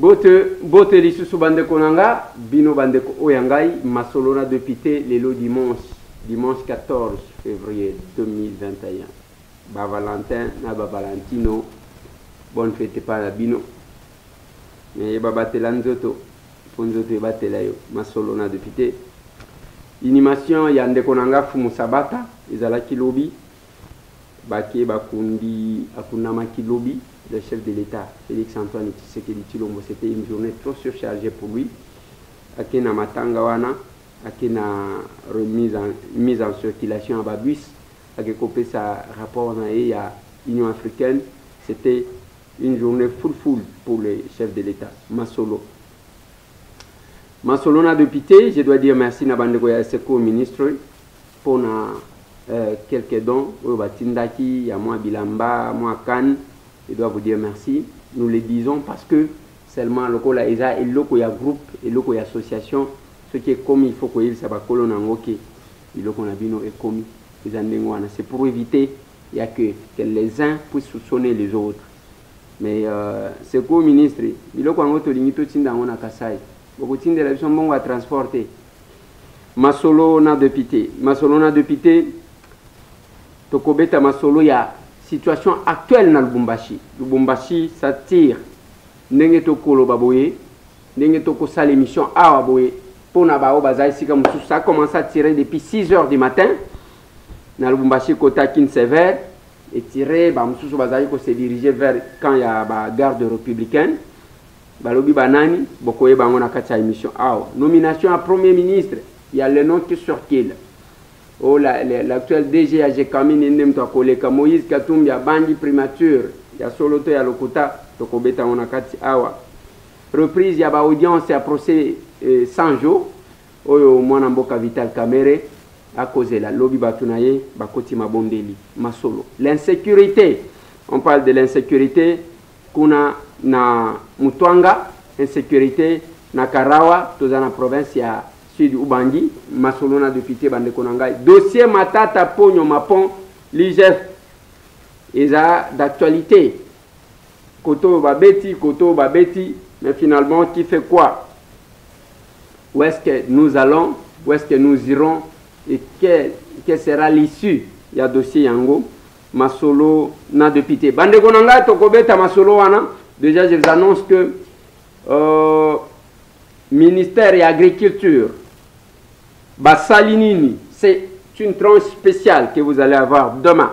bote lisusu bandeko nanga bino bandeko oyangai masolona député lelo dimanche 14 février 2021 ba Valentin na ba Valentino bonne fête par la bino mais ba batela nzoto ponzoto batela yo masolona député animation ya ndeko nanga fumu sabata ezalaki lobi bake bakundi akunama kilobi le chef de l'État, Félix Antoine Tshisekedi Tshilombo, c'était une journée trop surchargée pour lui. Akena Matangawana, Akena mise en circulation à Babus, Akekopé sa rapport à l'Union africaine, c'était une journée full pour le chef de l'État, Masolo. Masolo n'a député, je dois dire merci à Bandegoya Seko, ministre, pour quelques dons, au Batindaki, à moi Bilamba, à moi Kan. Je dois vous dire merci. Nous le disons parce que seulement le Kola Eza et le Koya groupe et le Koya association, ce qui est commis, il faut qu'il s'abat colon en ok. Il qu'on a bino est commis. C'est pour éviter il y a que les uns puissent soupçonner les autres. Mais c'est quoi ministre? Il qu'on a auto limite tinda on a Kasai. Beaucoup de la vision bon à transporter. Masolo na député. Masolo na député. Tokobeta Masolo ya situation actuelle dans Lubumbashi. Lubumbashi, ça tire. Ndenge tokolo baboye, ndenge toko sale émission awa boye. Pona bao bazai sika musu ça commence à tirer depuis 6 heures du matin. Dans Lubumbashi kota kin sévère et tirer ba musu bazai ko se diriger vers quand il y a ba garde républicaine. Balobi banani bokoye bango na kacha émission awa. Nomination à premier ministre, il y a le nom qui circule. Oh, l'actuel DG AG Kamini Ndemto Koleka Moïse Katumbi a bandi primature. Il y a Soloto et Lokuta, Tokobeta Onakati Awa. Reprise, il y a audience et procès 100 jours. Oyo Mwanamboka Vital Kamere à cause de la lobby Batunaye, Bakoti Mabondeli, Masolo. L'insécurité, on parle de l'insécurité. Kuna na Mutwanga, insécurité na Karawa, dans la province, il y a Sud Ubangi, Masolona député Bandekonangai. Dossier Matata Pogno Mapon, l'IGF, est d'actualité. Koto Babeti, mais finalement, qui fait quoi? Où est-ce que nous allons? Où est-ce que nous irons? Et quelle sera l'issue? Il y a dossier Yango, Masolo na député. Bandekonangai, Tokobeta Masolo Wana. Déjà, je vous annonce que ministère et agriculture, Basalinini, c'est une tranche spéciale que vous allez avoir demain.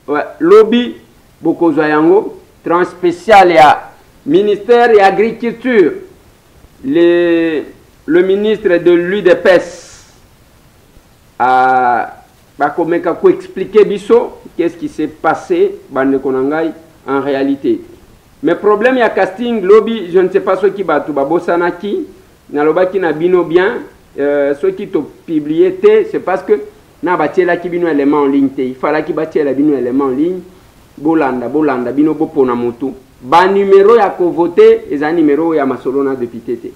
Ouais. Lobby, Bokozoyango, tranche spéciale à ministère et agriculture. Le ministre de l'UDPS a expliqué biso qu'est-ce qui s'est passé en réalité. Mais problème, il y a casting, lobby, je ne sais pas ce qui va tout babosanaki, nalobaki na bino bien, ceux qui t'ont publié, c'est parce que na bâti la qui bino élément en ligne, il fallait qu'il bâti la bino élément en ligne, bolanda, bino bopona moto. Ba numéro ya ko voter, et un numéro ya masolona député.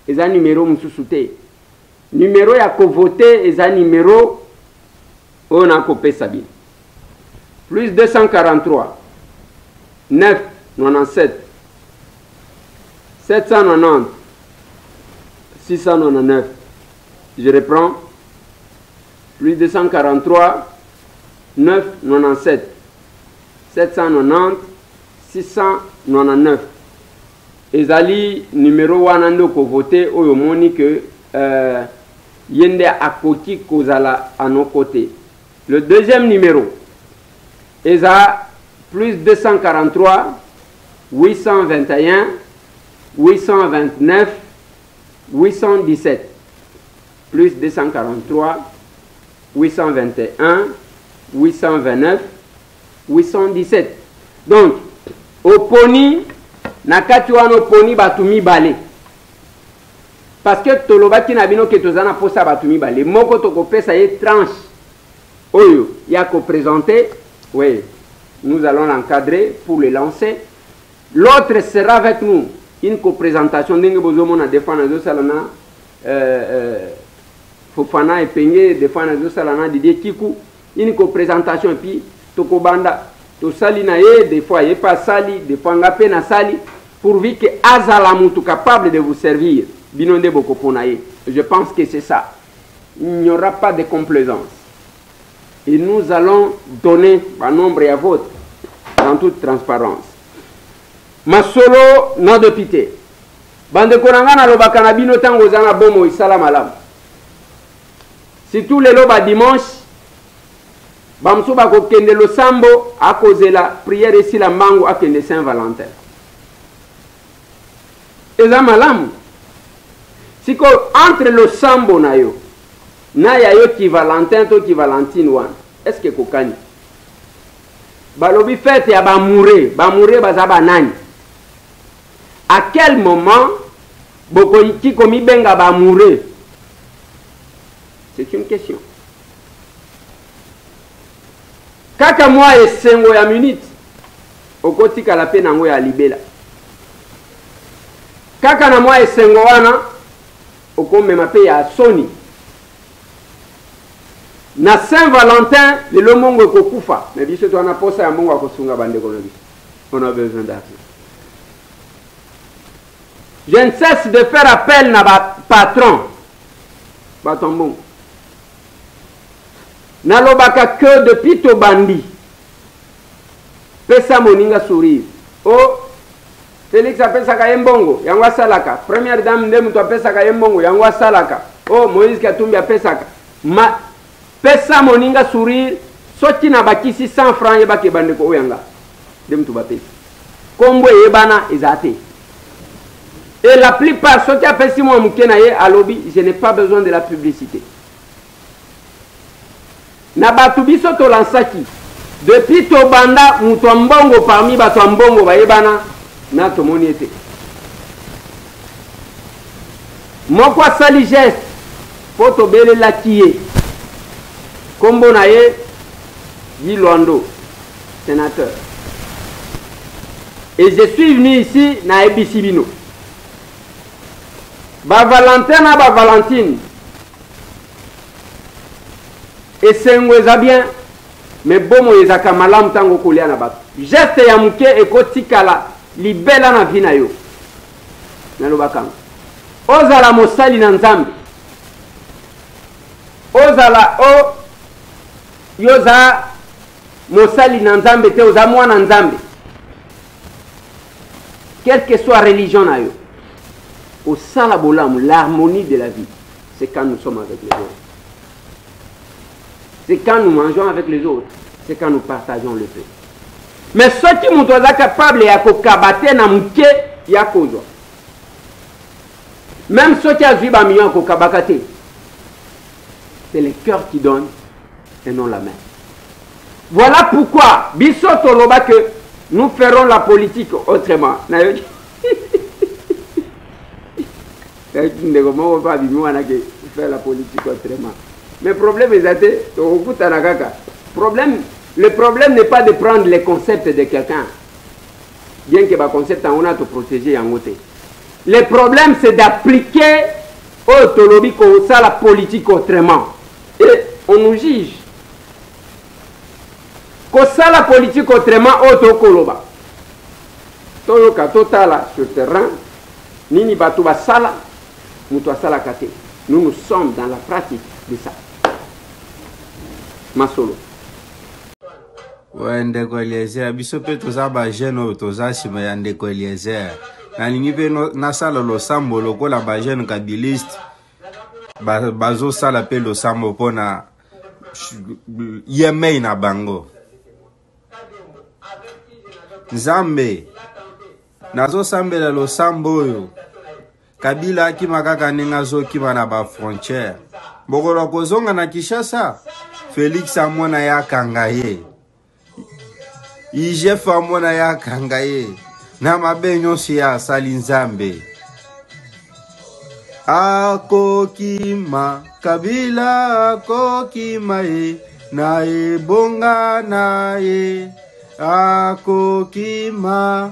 Et un numéro msusute. Numéro ya ko voter, et un numéro on a copé sabine. Plus 243 9 97 790 699. Je reprends. Plus 243 9 97 790 699. Ezali numéro wanando ko voté oyo moni que yende akoti kozala à nos côtés. Le deuxième numéro Eza plus 243 821 829 817 plus 243 821 829 817. Donc oponi nakati wana oponi batumi balé parce que tolobaki na bino ke tozana posa batumi balé moko tokopesa ye tranche oyo ya ko présenter. Oui, nous allons l'encadrer pour le lancer. L'autre sera avec nous. Une co-présentation. Fofana et Pengé, des fois, Didier Kikou. Une co-présentation. Et puis, Tokobanda. To sali na ye, des fois, il pas sali. Des fois, on a sali. pourvu que azala mutu capable de vous servir. Binonde bokoponaye. Je pense que c'est ça. Il n'y aura pas de complaisance. Et nous allons donner un nombre et à vote dans toute transparence. Masolo non de pité. Bande konangana lobaka na bino tango zana bomo isala malam. Si tous les lobes à dimanche, bamso bako kende lo sambo à cause de la prière ici la mango à kende Saint-Valentin. Et ça malam. Si ko entre le sambo na yo yayo qui Valentin to qui Valentine wan, est-ce que kokani? Balobi fête ya ba mouré bazaba nani? À quel moment bokoki komi benga ba mouré? C'est une question. Kaka moi esengo ya minute okoti kala pe nango ya libela. Kaka na moi esengo wana okomema pe ya soni. Na Saint-Valentin le lomongo kokufa. Mais biso to na posa ya mongo akosunga bande kono biso. On a besoin d'argent. Je ne cesse de faire appel à ma patron. Batombo. Nalobaka que depuis to bandi. Pesa moninga sourire. Oh, Félix apesa ka yembongo, yangwa salaka. Première dame ndemu to apesa ka yembongo, yangwa salaka. Oh, Moïse Katumbi apesa ka. Ma pesa moninga sourire, soti na bakisi 100 francs yebake bandeko oyanga. Ndemu to bapesa. Kombo yebana ezate. Et la plupart, ceux qui appellent moi Moukenaye à lobby, je n'ai pas besoin de la publicité. Nabatubi soto lansaki. Depuis Tobanda, Moutombongo parmi Batombongo, Baebana, na tomoniete. Moko sali geste, poto bele la kiye. Kombo naye, Giloando, sénateur. Et je suis venu ici, na Ebisibino. Ba Valentin na ba Valentine. Et c'est un bien, mais bon, ils ont kamalam tango kolia na bat. Geste ya muke e kotikala libela na vina yo. Na lobakang. Ozala mosali na nzambe. Ozala o yoza mosali na nzambe te oza mwana nzambe. Quelle que soit religion na yo. Au salabolam, l'harmonie de la vie, c'est quand nous sommes avec les autres. C'est quand nous mangeons avec les autres. C'est quand nous partageons le pain. Mais ceux qui sont capables de kabate na mke yakozo. Même ceux qui ont vu bamion ko kabakate. C'est le cœur qui donne et non la main. Voilà pourquoi bisoto loba que nous ferons la politique autrement. Faire la politique autrement. Mais le problème est le problème n'est pas de prendre les concepts de quelqu'un. Bien que le concept on a te protéger en côté. Le problème c'est d'appliquer autonomie comme ça la politique autrement. Et on nous juge. Comme ça la politique autrement autokoloba. Toyoka totala sur terrain. Nini batuba sala. Mutwasala kate. Nous sommes dans la pratique de ça. Masolo. Ouais, ndeko Eliezer. Biso pe toza ba jeune toza sima ya ndeko Eliezer. Na lingi pe na sala lo sambo lokola ba jeune kabiliste. Bazo sala pe lo sambo pona yemei na bango. Nzambe. Nazo sambela lo sambo yo. Kabila kima kaka ninga zo kima na ba frontière. Bokolo kozonga na Kinshasa. Félix amona ya kangaye. Ijef amona ya kangaye. Na mabenyo si ya sali Nzambe. Akokima Kabila akokima ye. Na ebonga na ye. Akokima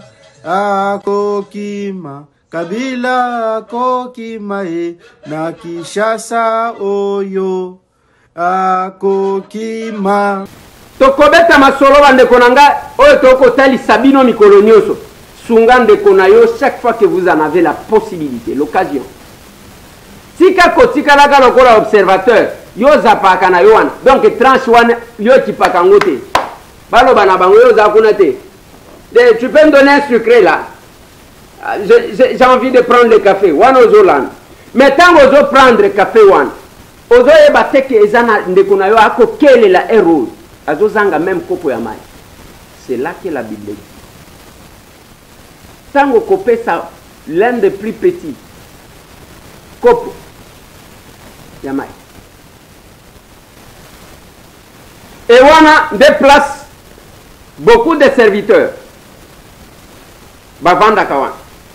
Kabila akokima ye. Na Kinshasa oyo akokima. Tokobeta masolo bande konanga oyo toko tali sabino mikolo nyoso. Sungande Konayo, chaque fois que vous en avez la possibilité, l'occasion. Tika kotika laka lokola observateur, yo zapaka na yoan. Donc tranche wan yo tipaka ngote. Balo bana bango yo zakunate. Tu peux me donner un sucré là. J'ai envie de prendre le café. Wan ozolan. Mais tant ozo prendre le café wan. Ozo ebate ke ezana ndekuna yo ako kele la héros. Azo zanga même kopo ya mai. C'est là que la Bible dit. Tango kopé ça l'un des plus petits. Kopo Yamai. Et wana déplace beaucoup de serviteurs. Bavanda kawan.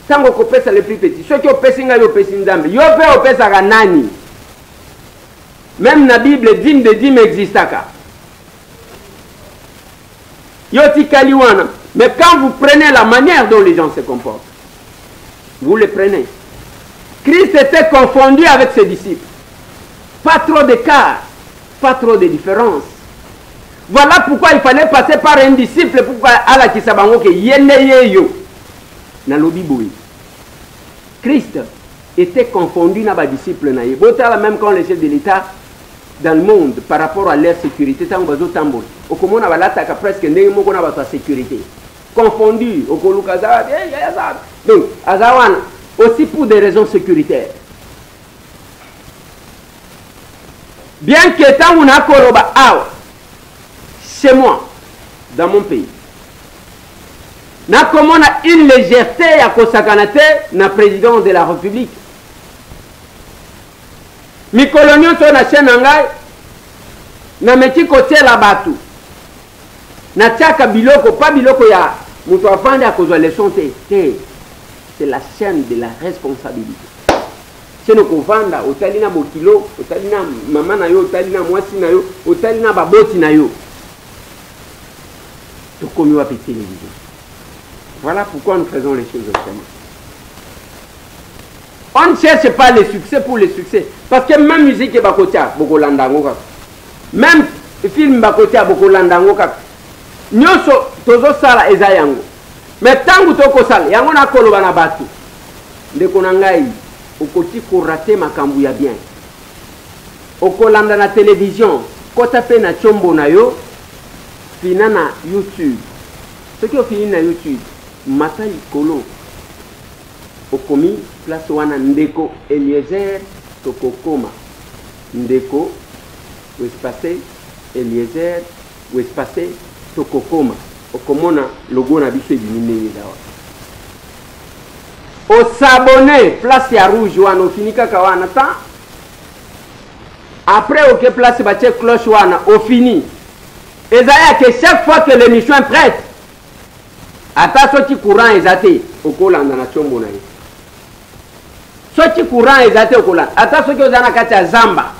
Tango kopesa le plus petit. Ceux qui opesinga yo pesindambe. Yo pe opesa nani. Même na Bible dîme de dîme existaka. Yo tikali wana. Mais quand vous prenez la manière dont les gens se comportent, vous les prenez. Christ était confondu avec ses disciples. Pas trop d'écart, pas trop de différence. Voilà pourquoi il fallait passer par un disciple pour ala kisabango ke yene yo na lobiboui. Christ était confondu na ba disciple na ye. Botala même quand les chefs de l'État dans le monde par rapport à leur sécurité tant bazo tambour. Okomona balata ka presque ndenge moko na ba sécurité. Confondu okolukaza donc azawana aussi pour des raisons sécuritaires. Bien que tant on a koroba chez moi, dans mon pays, n'a comme on a une légèreté à Kosakanate, na président de la République. Mi coloniaux sont na chenangai, na meti côté la batu, na tiaka biloko, pas biloko ya, mutu afande à cause de leçon te. C'est la chaîne de la responsabilité. C'est nos kovanda, otalina bokilo, otalina maman na yo, otalina mwasi na yo, otalina baboti na yo. Tout comme on a pété les vidéos. Voilà pourquoi nous faisons les choses autrement. On ne cherche pas le succès pour le succès. Parce que même musique est bakotia, boko landango. Même film bakotia, boko landango. Nyoso, tozo sala ezayango. Mais tant que toko sala, yango na kolo bana batu. Ndeko nangai, okoti ko rater makambu ya bien. Okolanda na télévision, kota pe na chombo na yo, fina na YouTube. Ce qui est fini na YouTube, Matali Kolo, Okomi, place wana Ndeko, Eliezer, Tokokoma. Ndeko, où est passé, Eliezer, où est passé, Tokokoma. Okomona, logo na biso ebimine yedawa. Au s'abonner, place ya rouge wana, au fini kaka wana, ta. Après, ok, place bache cloche wana, au fini. Et ça que chaque fois que l'émission est prête, ata soti courant ezate, au kolanda na chombo na ye. Soti courant ezate au kolanda. Ata soti ozana kati ya zamba.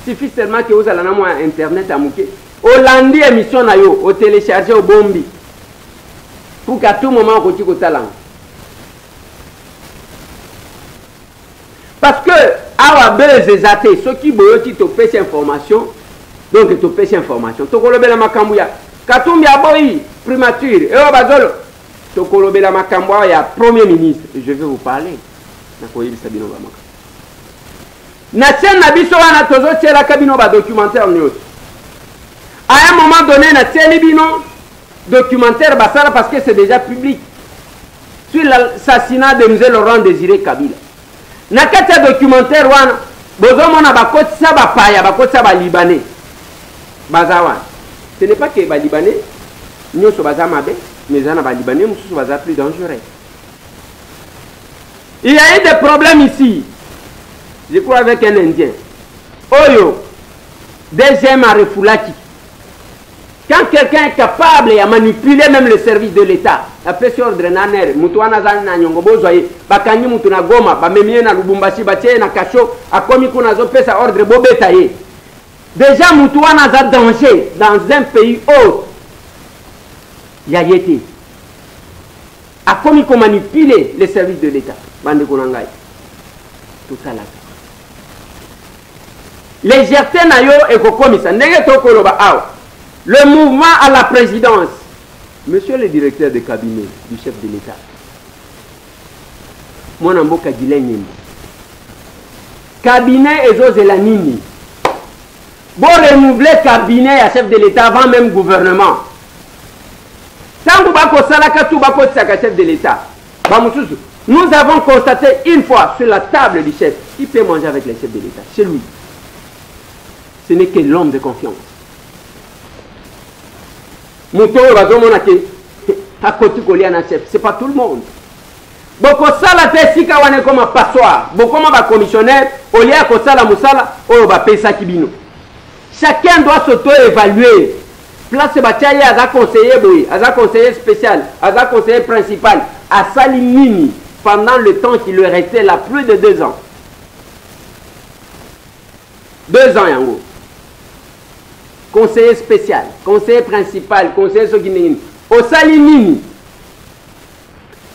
Suffit seulement que vous allez na moi internet à mouke. Olandi émission na yo, au télécharger au bombi. Pour qu'à tout moment on continue au talent. Parce que awa belle ezate, ceux qui boyoti to pèse information, donc to pèse information. To kolobela makambuya. Katumbi aboyi primature. Et au bazolo. To kolobela makambuya ya premier ministre. Je vais vous parler. Nakoyi bisabino bamaka. Na tienne na biso wana tozo tiela kabino ba documentaire news. À un moment donné na tieli bino documentaire basala parce que c'est déjà public. Sur l'assassinat de M. Laurent Désiré Kabila. Na kati documentaire wana bozo mona bakoti sa ba paya bakoti sa ba libanais. Bazawan. Ce n'est pas que les Libanais, nous sommes mabe, mais les Libanais sont plus dangereux. Il y a eu des problèmes ici. Je crois avec un Indien. Oyo, deuxième à Refoulaki. Quand quelqu'un est capable de manipuler même le service de l'État, la pression ordre naner, mutuana zana nyongo bozoye, bakanyi mutuna goma, bamemie na Lubumbashi, batie na Kasho, akomi kuna zo pesa ordre bobetaye. Déjà, Moutouana a danger dans un pays autre. Il y a été. A commis qu'on manipuler les services de l'État. Bande Konangai. Tout ça là. Légèreté nayo et kokomisa. Le mouvement à la présidence. Monsieur le directeur de cabinet du chef de l'État, mwana mboka Ghislain Nyembo cabinet ezozela nini bon renouveler cabinet à chef de l'État avant même gouvernement tangu bakosalaka tout bakotisaka chef de l'État bamususu nous avons constaté une fois sur la table du chef il peut manger avec les chefs de l'État chez lui ce n'est que l'homme de confiance muto bazomona ke akoti kolia na chef c'est pas tout le monde boko sala te sika wane comme passoire bokoma ba commissionnaire olia ko sala musala oyo ba pesa kibino chacun doit s'auto-évaluer place batiaye aza conseiller boy aza conseiller spécial aza conseiller principal à Salimini pendant le temps qui lui restait là plus de 2 ans 2 ans yango conseiller spécial conseiller principal conseiller sokinini au Salimini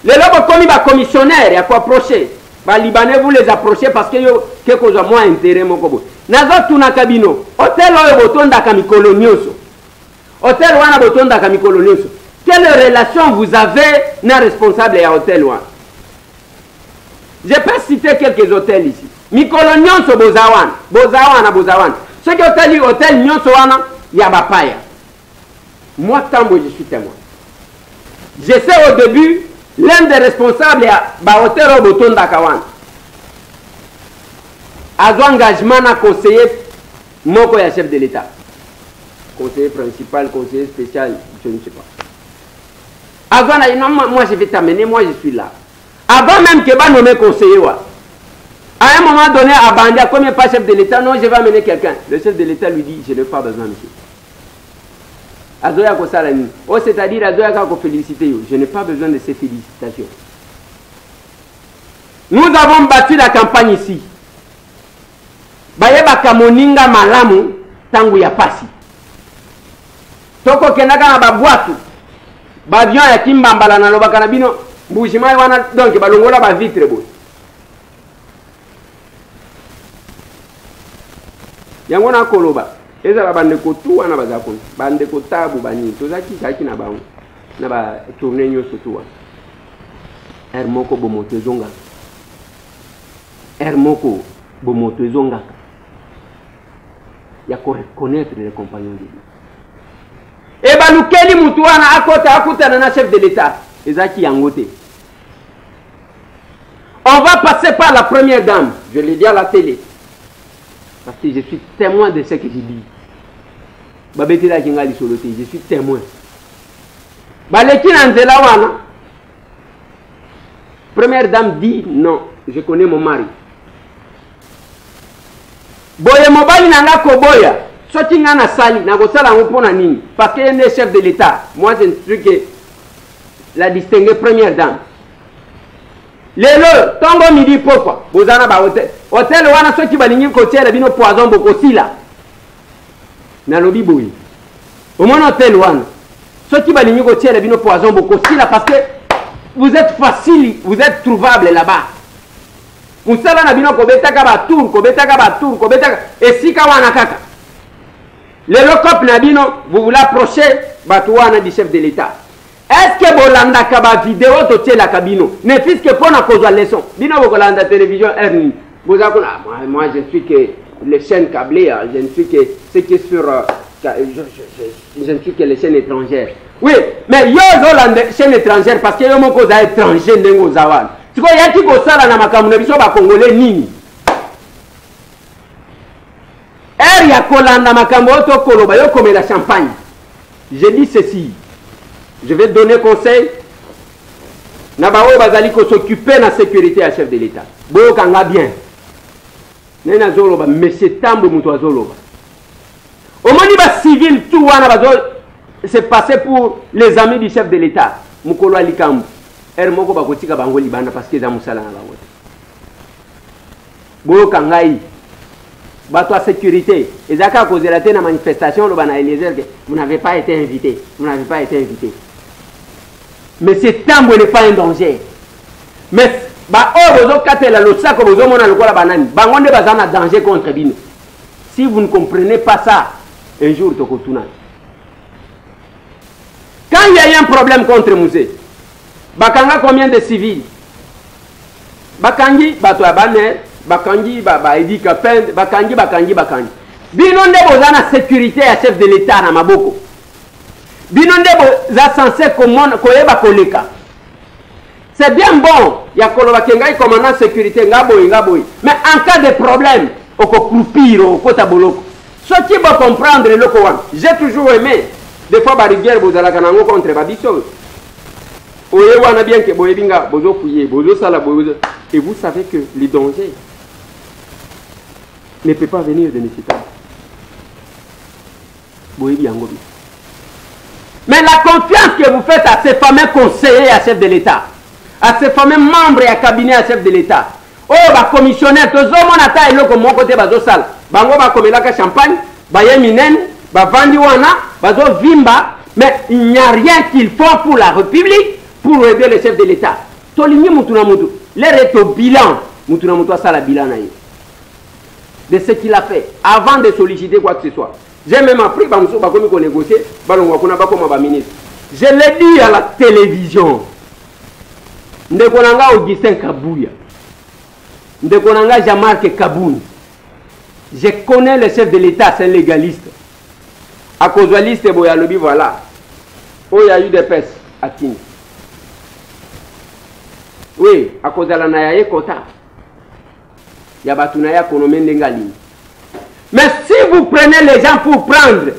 les lobes commis ba commissionnaire ya ko approcher ba libanais vous les approchez parce que yo que cause moi intérêt moko bo nazo tuna kabino hôtel oyo botonda ka mikolo nyonso hôtel wana botonda ka mikolo nyonso quelle relation vous avez na responsable ya hôtel wana je peux citer quelques hôtels ici mikolo nyonso bozawana ce que hôtel nyonso wana ya bapaya moi tambo je suis témoin je sais au début l'un des responsables ya ba hôtel oyo botonda ka wana azo engagement na conseiller moko ya chef de l'État conseiller principal conseiller spécial je ne sais pas avant non moi je vais t'amener moi je suis là avant même que ba nommer conseiller wa à un moment donné à Bandia comme pas chef de l'État non je vais amener quelqu'un le chef de l'État lui dit je n'ai pas besoin monsieur azoya ko sala ni oh c'est-à-dire azoya ka ko féliciter yo je n'ai pas besoin de ces félicitations nous avons battu la campagne ici bayeba kamoninga malamu tangu ya pasi toko kenaka na babwatu bavion ya kimbambala na lobaka na bino mbujimai wana donc balongola ba vitre boy yango na koloba ezala bandeko tu wana bazakoni bandeko tabu bani tozaki kaki na bango na ba tourner nyoso tu wana hermoko bomoto zonga hermoko bomoto zonga ya ko reconnaître les compagnons de Dieu et balukeli mutu wana akuta na chef de l'État ezaki yangote on va passer par la première dame je l'ai dit à la télé parce que je suis témoin de ce que je dis babetela kingali solote je suis témoin baleki na nzela wana première dame dit non je connais mon mari boye mobali nanga koboya soki nga na sali na kosala ngo pona nini parce que est chef de l'État moi je ne suis que la distinguée première dame lelo tongo midi pourquoi bozana ba hôtel wana soki balingi kotiela bino poison bokosila na lobi boyi au mon hôtel wana soki balingi kotiela bino poison bokosila parce que vous êtes facile vous êtes trouvable là-bas musala na bino kobetaka ba tour kobetaka esika wana kaka lelo cop na bino vous voulez approcher batu wana du chef de l'État est-ce que bolanda ka ba vidéo to tiela kabino ne fiske pona kozwa leçon bino bokolanda télévision erni bozakona moi je suis que les chaînes câblées je ne suis que ce qui est sur je ne suis que les chaînes étrangères oui mais yo zolanda chaîne étrangère parce que yo moko za étranger ndengo zawana siko yaki kosala na makambo na biso ba congolais nini ya kolanda makambo to koloba yo komela champagne je dis ceci je vais donner conseil na baoyo bazali ko s'occuper na sécurité à chef de l'État boyokanga bien nena zoloba monsieur Tambo muto azoloba omoni ba civil tout wana bazo c'est passé pour les amis du chef de l'État mukolo alikambo moko bakotika bango libanda parce que za musala na bango boyokanga bato à sécurité et ça a causé la manifestation le bana Eliezer que vous n'avez pas été invité mais c'est Tambo n'est pas un danger mais ba bozo katela lo sako bozo mona lokola banani bango nde bazana danger contre bino si vous ne comprenez pas ça un jour tokotuna quand il y a eu un problème contre Mousé bakanga combien de civils bakangi bato ya baner bakangi baedika pende bakangi bino nde boza na sécurité ya chef de l'état na maboko bino nde boza censé koyeba koleka. C'est bien bon ya koloba ke ngai commandant sécurité nga boye mais en cas de problème okokrupir okota boloko soki bo comprendre eloko wana. J'ai toujours aimé des fois bariguerre bozalaka nango contre babiso oye wana bien ke boyebi nga bozokuye bozosala bozo. Et vous savez que les dangers ne peut pas venir de Messita. Mais la confiance que vous faites à ces fameux conseillers à chef de l'État, à ces fameux membres et à cabinet à chef de l'État, oh, bah commissionnaire, tous les gens qui sont là, comme mon côté, bazo sal, bango ba komelaka champagne, ba yeminen, ba vandi wana, bazo vimba, mais il n'y a rien qu'il faut pour la République pour aider le chef de l'État. Tolini mutuna mutu. L'air est au bilan. Mutuna mutu a la bilan de ce qu'il a fait avant de solliciter quoi que ce soit. J'ai même appris qu'on négocier. Je l'ai dit à la télévision. Ndekonanga Augustin Kabouya. Ndekonanga Jean-Marc Kaboun. Je connais le chef de l'État, c'est un légaliste. À cause de la liste, voilà. Oh, il y a eu des pèses à Tine. Oui, à cause de la nayaye kota. Yabatunaya konomende ngali. Mais si vous prenez les gens pour prendre,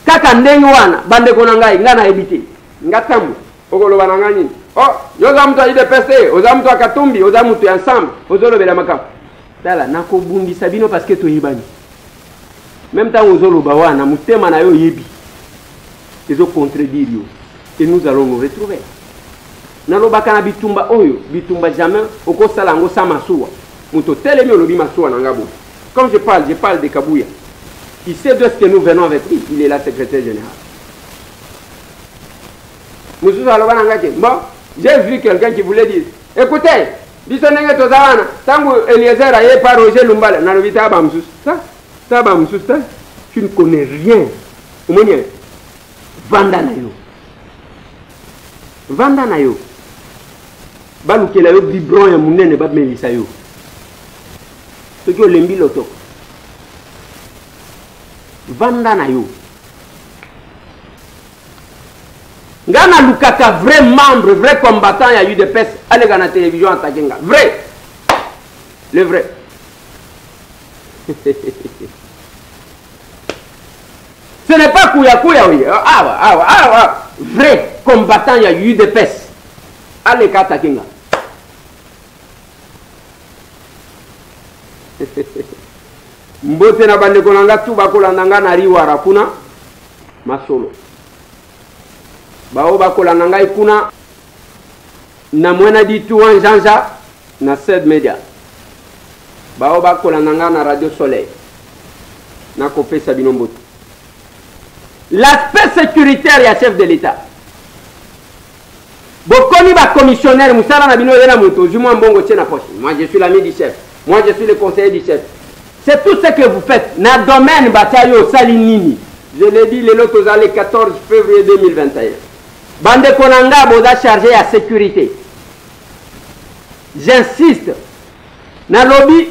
kaka ndengwana, bande konangai, ngana ebite, ngatamu, okolo banangani. Oh, yozamuto ide peste, ozamuto akatumbi, ozamuto ensemble, ozolo bela makam. Dala, nako bumbi sabino parce que to yibani. Même temps ozolo bawana, mutema na yo yebi. Ils ont contredire yo. Et nous allons nous retrouver. Nalobaka na bitumba oyo, bitumba jamais, oko salango sa masuwa. Muto telemi olobi masuwa nangabo. Comme je parle de Kabouya. Il sait de ce que nous venons avec lui. Il est la secrétaire générale. Bon, j'ai vu quelqu'un qui voulait dire, écoutez, bisonenge tozawana, tangu Eliezer a par Roger Lumbala, nalobita abamsus. Ça abamsus, tu ne connais rien. Omonye, vanda na yo. Vanda na yo. Balukela yo biberon ya munene ba melisa yo. Ce que lembi loto. Vanda na yo. Ngana lukaka vrai membre, vrai combattant ya UDPS, allez dans la télévision en takenga. Vrai. Le vrai. Ce n'est pas Kouya oui. Vrai combattant ya UDPS. Allez katakenga. Mbote na bande konanga tu bakolanda na riwara kuna masolo. Bao bakolanda ngai kuna na mwena di tu Njanja na Sed Media. Bao bakolanda na Radio Soleil. Na kopesa binomboto. L'aspect sécuritaire ya chef de l'État. Bokomi ba commissionnaire musala na bino yena moto jumwa mbongo tena poche. Moi je suis l'ami du chef. Moi je suis le conseiller du chef. C'est tout ce que vous faites. Na domaine batayo salinini. Je l'ai dit le lot le 14 février 2021. Bande konanga boda chargé à sécurité. J'insiste. Na lobby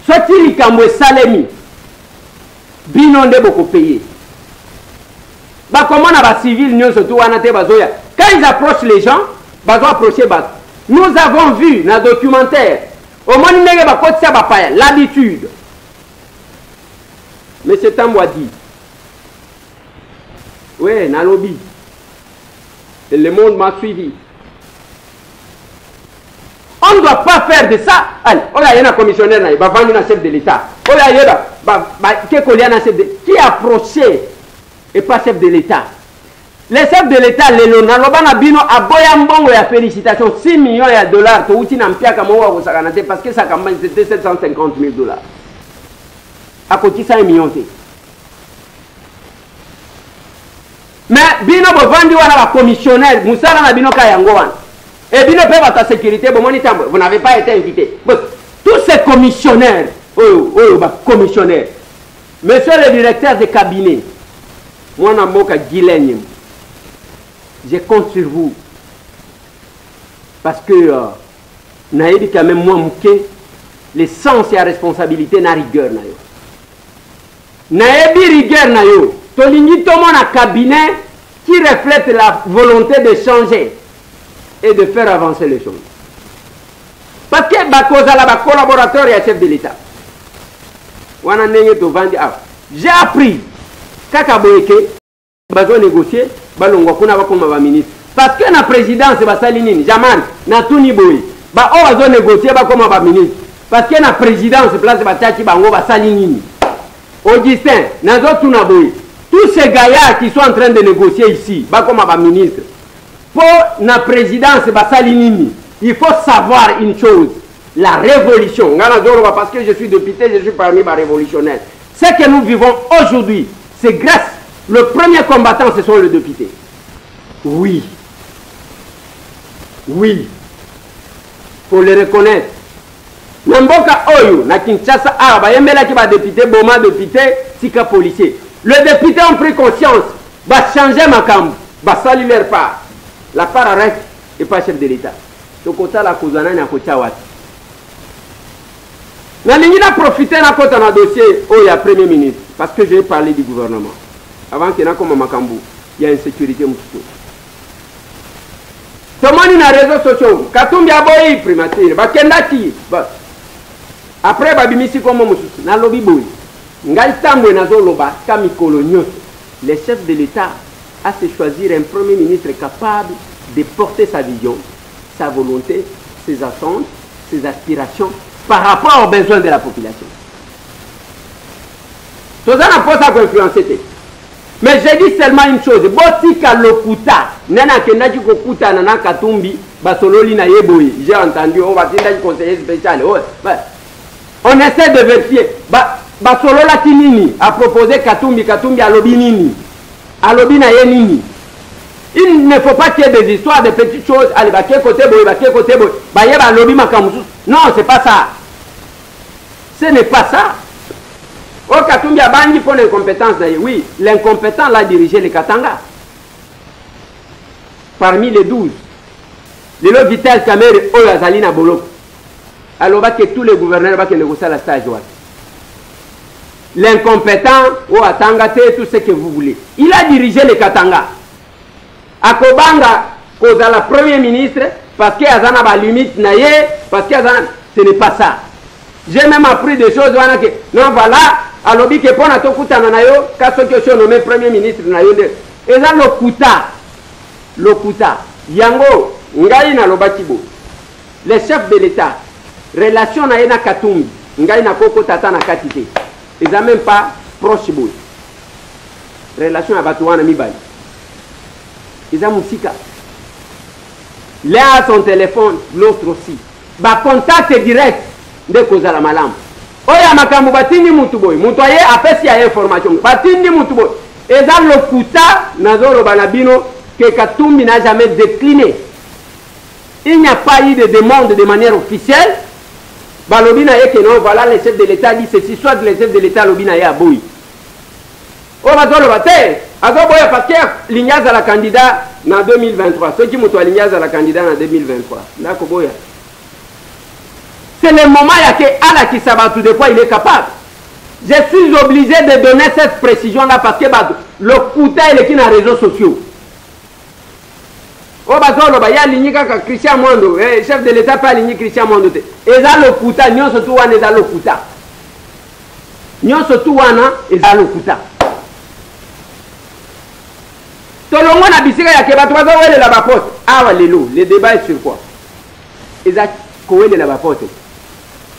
soti likambo salemi. Bino nde boko payer. Ba comment na ba civil nyo surtout wana te bazoya. Quand ils approchent les gens, bazo approcher bat. Nous avons vu dans le documentaire au moins l'habitude. Mais c'est Tambou a dit. Oui, dans le lobby. Et le monde m'a suivi. On ne doit pas faire de ça. Allez, on a un commissionnaire, il va vendre un chef de l'État. Qui a approché et pas chef de l'État. Les chefs de l'État, les Lonalobana Bino, a Boyambongo et félicitations, 6 millions de dollars, parce que sa campagne c'était 750 000 dollars. À côté de ça, 1 million. Mais Bino Bovandi wana commissionnaire, Moussala na Bino Kayangowan. Et Bino peut votre sécurité, vous n'avez pas été invité. Tous ces commissionnaires, commissionnaires, monsieur le directeur de cabinet, moi na moka Guilenyem. Je compte sur vous. Parce que naïbi quand même moi mouké le sens et la responsabilité na rigueur na yo naïbi rigueur na yo tolingi tout mon cabinet qui reflète la volonté de changer et de faire avancer les choses parce que bakozala ba collaborateur et chef de l'État wana ndenge to vandi ah j'ai appris kaka boyeke bazo négocier balongwa kuna bakoma ba ministre parce que na présidence basali nini jamani na tuni boy ba o bazo négocier bakoma ba ministre parce que na présidence place bataki bango basali nini Augustin nazo tuna boy tous ces gaillards qui sont en train de négocier ici bakoma ba ministre pour na présidence basali nini il faut savoir une chose la révolution parce que je suis député je suis parmi les révolutionnaires ce que nous vivons aujourd'hui c'est grâce le premier combattant ce sont les députés oui faut le reconnaître Namboka Oyo na Kinshasa bayembela ki ba député boma député sika policier le député ont pris conscience va changer makambo va saluer leur part la part reste et pas chef de l'État donc ça la kozana na kocha wati na lingi na profiter na kota na dossier oya premier ministre parce que j'ai parlé du gouvernement avant que na koma makambo il y a insécurité mututo tomoni na réseaux sociaux katumbi aboyi primature bakendaki après babimisi komo mususu na lobi boyi ngai tambwe nazo loba kamikolo nyoto le chef de l'État a se choisir un premier ministre capable de porter sa vision sa volonté ses attentes ses aspirations par rapport aux besoins de la population toza na posa ko influencer mais j'ai dit seulement une chose botika lokuta nena kendaki kokutana na Katumbi basololi na yeboyi j'ai entendu on va tindaki conseiller spécial on essaie de vérifier basolola kinini a proposé Katumbi alobi nini alobi na ye nini il ne faut pas qu'il y ait des histoires de petites choses allez baké côté boy baye ba lobi makamusu non c'est pas ça ce n'est pas ça. Au Katumbi a bandi pour l'incompétence. Oui, l'incompétent l'a dirigé le Katanga. Parmi les 12. Le Vital Kamere, Oyazalina Bolok. Alors que tous les gouverneurs vont négocier la stage. L'incompétent, Atangate, tout ce que vous voulez. Il a dirigé le Katanga. Akobanga, cause la premier ministre, parce qu'il y a une limite, parce qu'il y a ce n'est pas ça. J'ai même appris des choses. Non, voilà. Alors, que pour la Tokuta Nanayo, quand je suis nommé premier ministre, et ça, Lokuta, Yango, Ngai na Lobatibo, les chefs de l'État, relation na Yena Katumbi, Ngai na Koko Tata na Katite, ils n'ont même pas proche boy. Relation à Batouana Mibali. Ils ont Moussika. L'un a son téléphone, l'autre aussi. Bah, contact direct. De causa la malam oya makambo batindi mutu boy mutu aye apesi ya information batindi mutu boy eza lokuta nazolo banabino que Katumbi n'a jamais décliné il n'y a pas eu de demande de manière officielle balobina ye que non voilà le chef de l'État dit ceci soit le chef de l'État lobina ye aboyi o bazolo bate azoboya parce que l'ignaza la candidat na 2023 ceux qui mutu l'ignaza la candidat na 2023 ndako boya. C'est le moment où Ala Kisabatou de quoi il est capable. Je suis obligé de donner cette précision-là parce que le couteau est qui dans les réseaux sociaux. Il y a ligné Christian Mondo, chef de l'État pas ligné Christian Mondo. Et ça le couteau, nous surtout on est dans le couteau. Nous surtout on est dans le couteau. Tout le monde a dit que la poste. Ah, le débat est sur quoi? Et ça, quoi est la poste?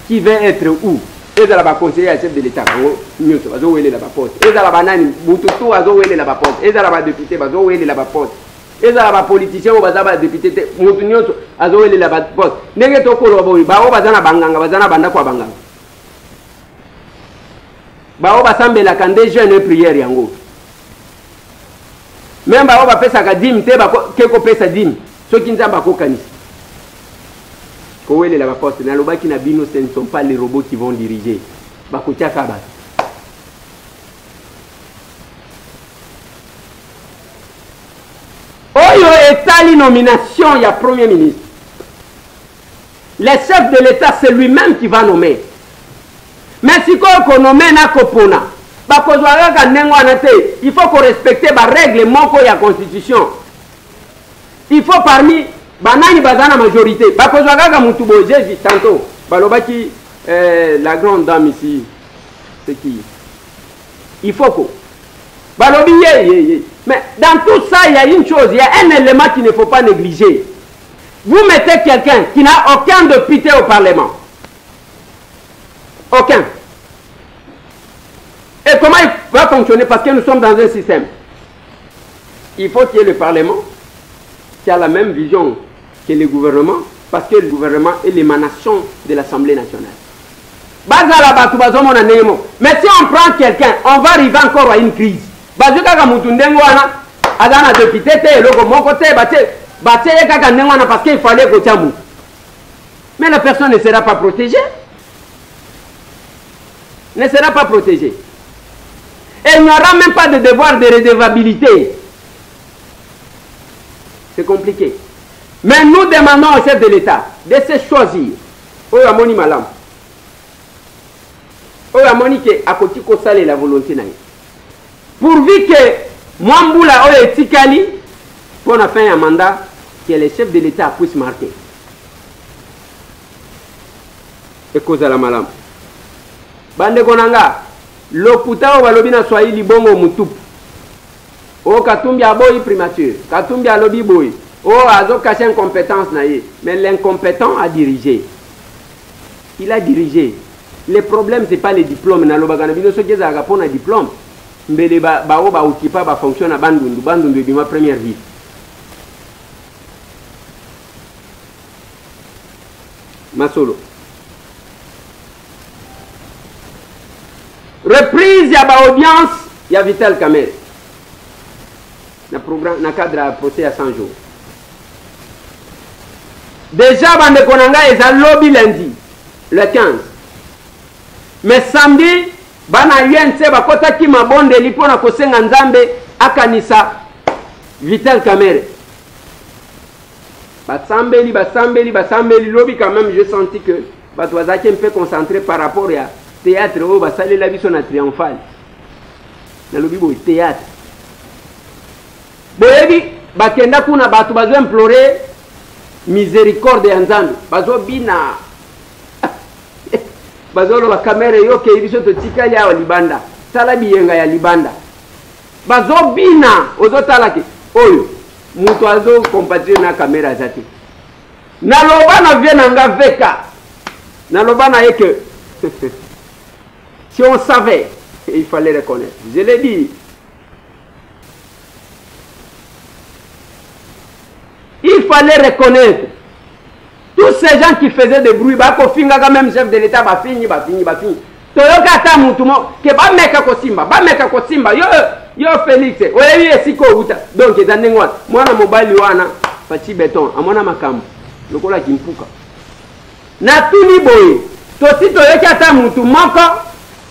Qui veut être où? Et là bas conseiller chef de l'État. Mieux ça, zo wele la bas poste. Et là bas nani, bututu azo wele la bas poste. Et là bas député, bazo wele la bas poste. Et là bas politicien ou bazaba député, mutu nyoto azo wele la bas poste. Ndenge to ko boy, ba o bazana banganga, bazana banda kwa banganga. Ba o basambe la kande jeune prière yango. Même ba o ba pesa ka dim te ba ke ko pesa dim. Ceux qui nzamba ko kanisi. Kowele la poste na lobaki na bino ce ne sont pas les robots qui vont diriger bakotia kaba oyo etali nomination ya premier ministre le chef de l'État, c'est lui-même qui va nommer. Mais si on nomme na kopona, il faut qu'on respecte les règles de la Constitution. Il faut parmi banani bazana majorité. J'ai vu tantôt, la grande dame ici, c'est qui? Il faut que. Mais dans tout ça, il y a une chose, il y a un élément qu'il ne faut pas négliger. Vous mettez quelqu'un qui n'a aucun député au Parlement. Aucun. Et comment il va fonctionner? Parce que nous sommes dans un système. Il faut qu'il y ait le Parlement qui a la même vision que le gouvernement, parce que le gouvernement est l'émanation de l'Assemblée nationale. Mais si on prend quelqu'un, on va arriver encore à une crise. Parce qu'il fallait que mais la personne ne sera pas protégée. Ne sera pas protégée. Et il n'y aura même pas de devoir de redevabilité. C'est compliqué. Mais nous demandons au chef de l'État de se choisir. Oyamoni malam. Oyamoni ke akoti ko sale la volonté na. Pourvu que Mwambula oye tikali pour la fin un mandat que le chef de l'État puisse marquer. Et cause à la malam. Bande konanga, lokuta o balobi na Swahili bongo mutupu. O katumbi aboyi primature, katumbi alobi boy. O azo caché incompétence na ye. Mais l'incompétent a dirigé. Il a dirigé. Le problème c'est pas les diplômes na lobagana bino so keza ga pona diplôme. Mbele ba o ba okipa ba fonction na bandundu bi ma première vie. Masolo. Reprise ya ba audience ya Vital Kamerhe. Na programme na cadre à procès à 100 jours. Déjà bande konanga eza lobby lundi le 15. Mais samedi bana yense bakota ki mabonde lipona kosenga nzambe akanisa Vital Kamerhe. Basambeli lobby quand même j'ai senti que batwazaki un peu concentré par rapport à théâtre au basale la biso na triomphal. Na lobby boy théâtre. Boyebi bakenda kuna batu bazo implorer miséricorde ya nzambe. Bazo bina bazolo ba kamera yoke ibiso to tikali ya libanda sala biyenga ya libanda bazo bina ozotala ke oyo mutu azo compatir na kamera zati na lobana viena nga veka na lobana yeke si on savait il fallait reconnaître, je l'ai dit, il fallait reconnaître tous ces gens qui faisaient des bruits, bako finga quand même chef de l'État, ba fini. Toyoka ta mutumo, ke ba meka kosimba, yo Félix, oyebi esiko uta. Donc ezanengwa, mwana mobali wana, fachi beton, amona makambo, lokola kimpuka. Na tuni boye, tosi toyoka ta mutu moko,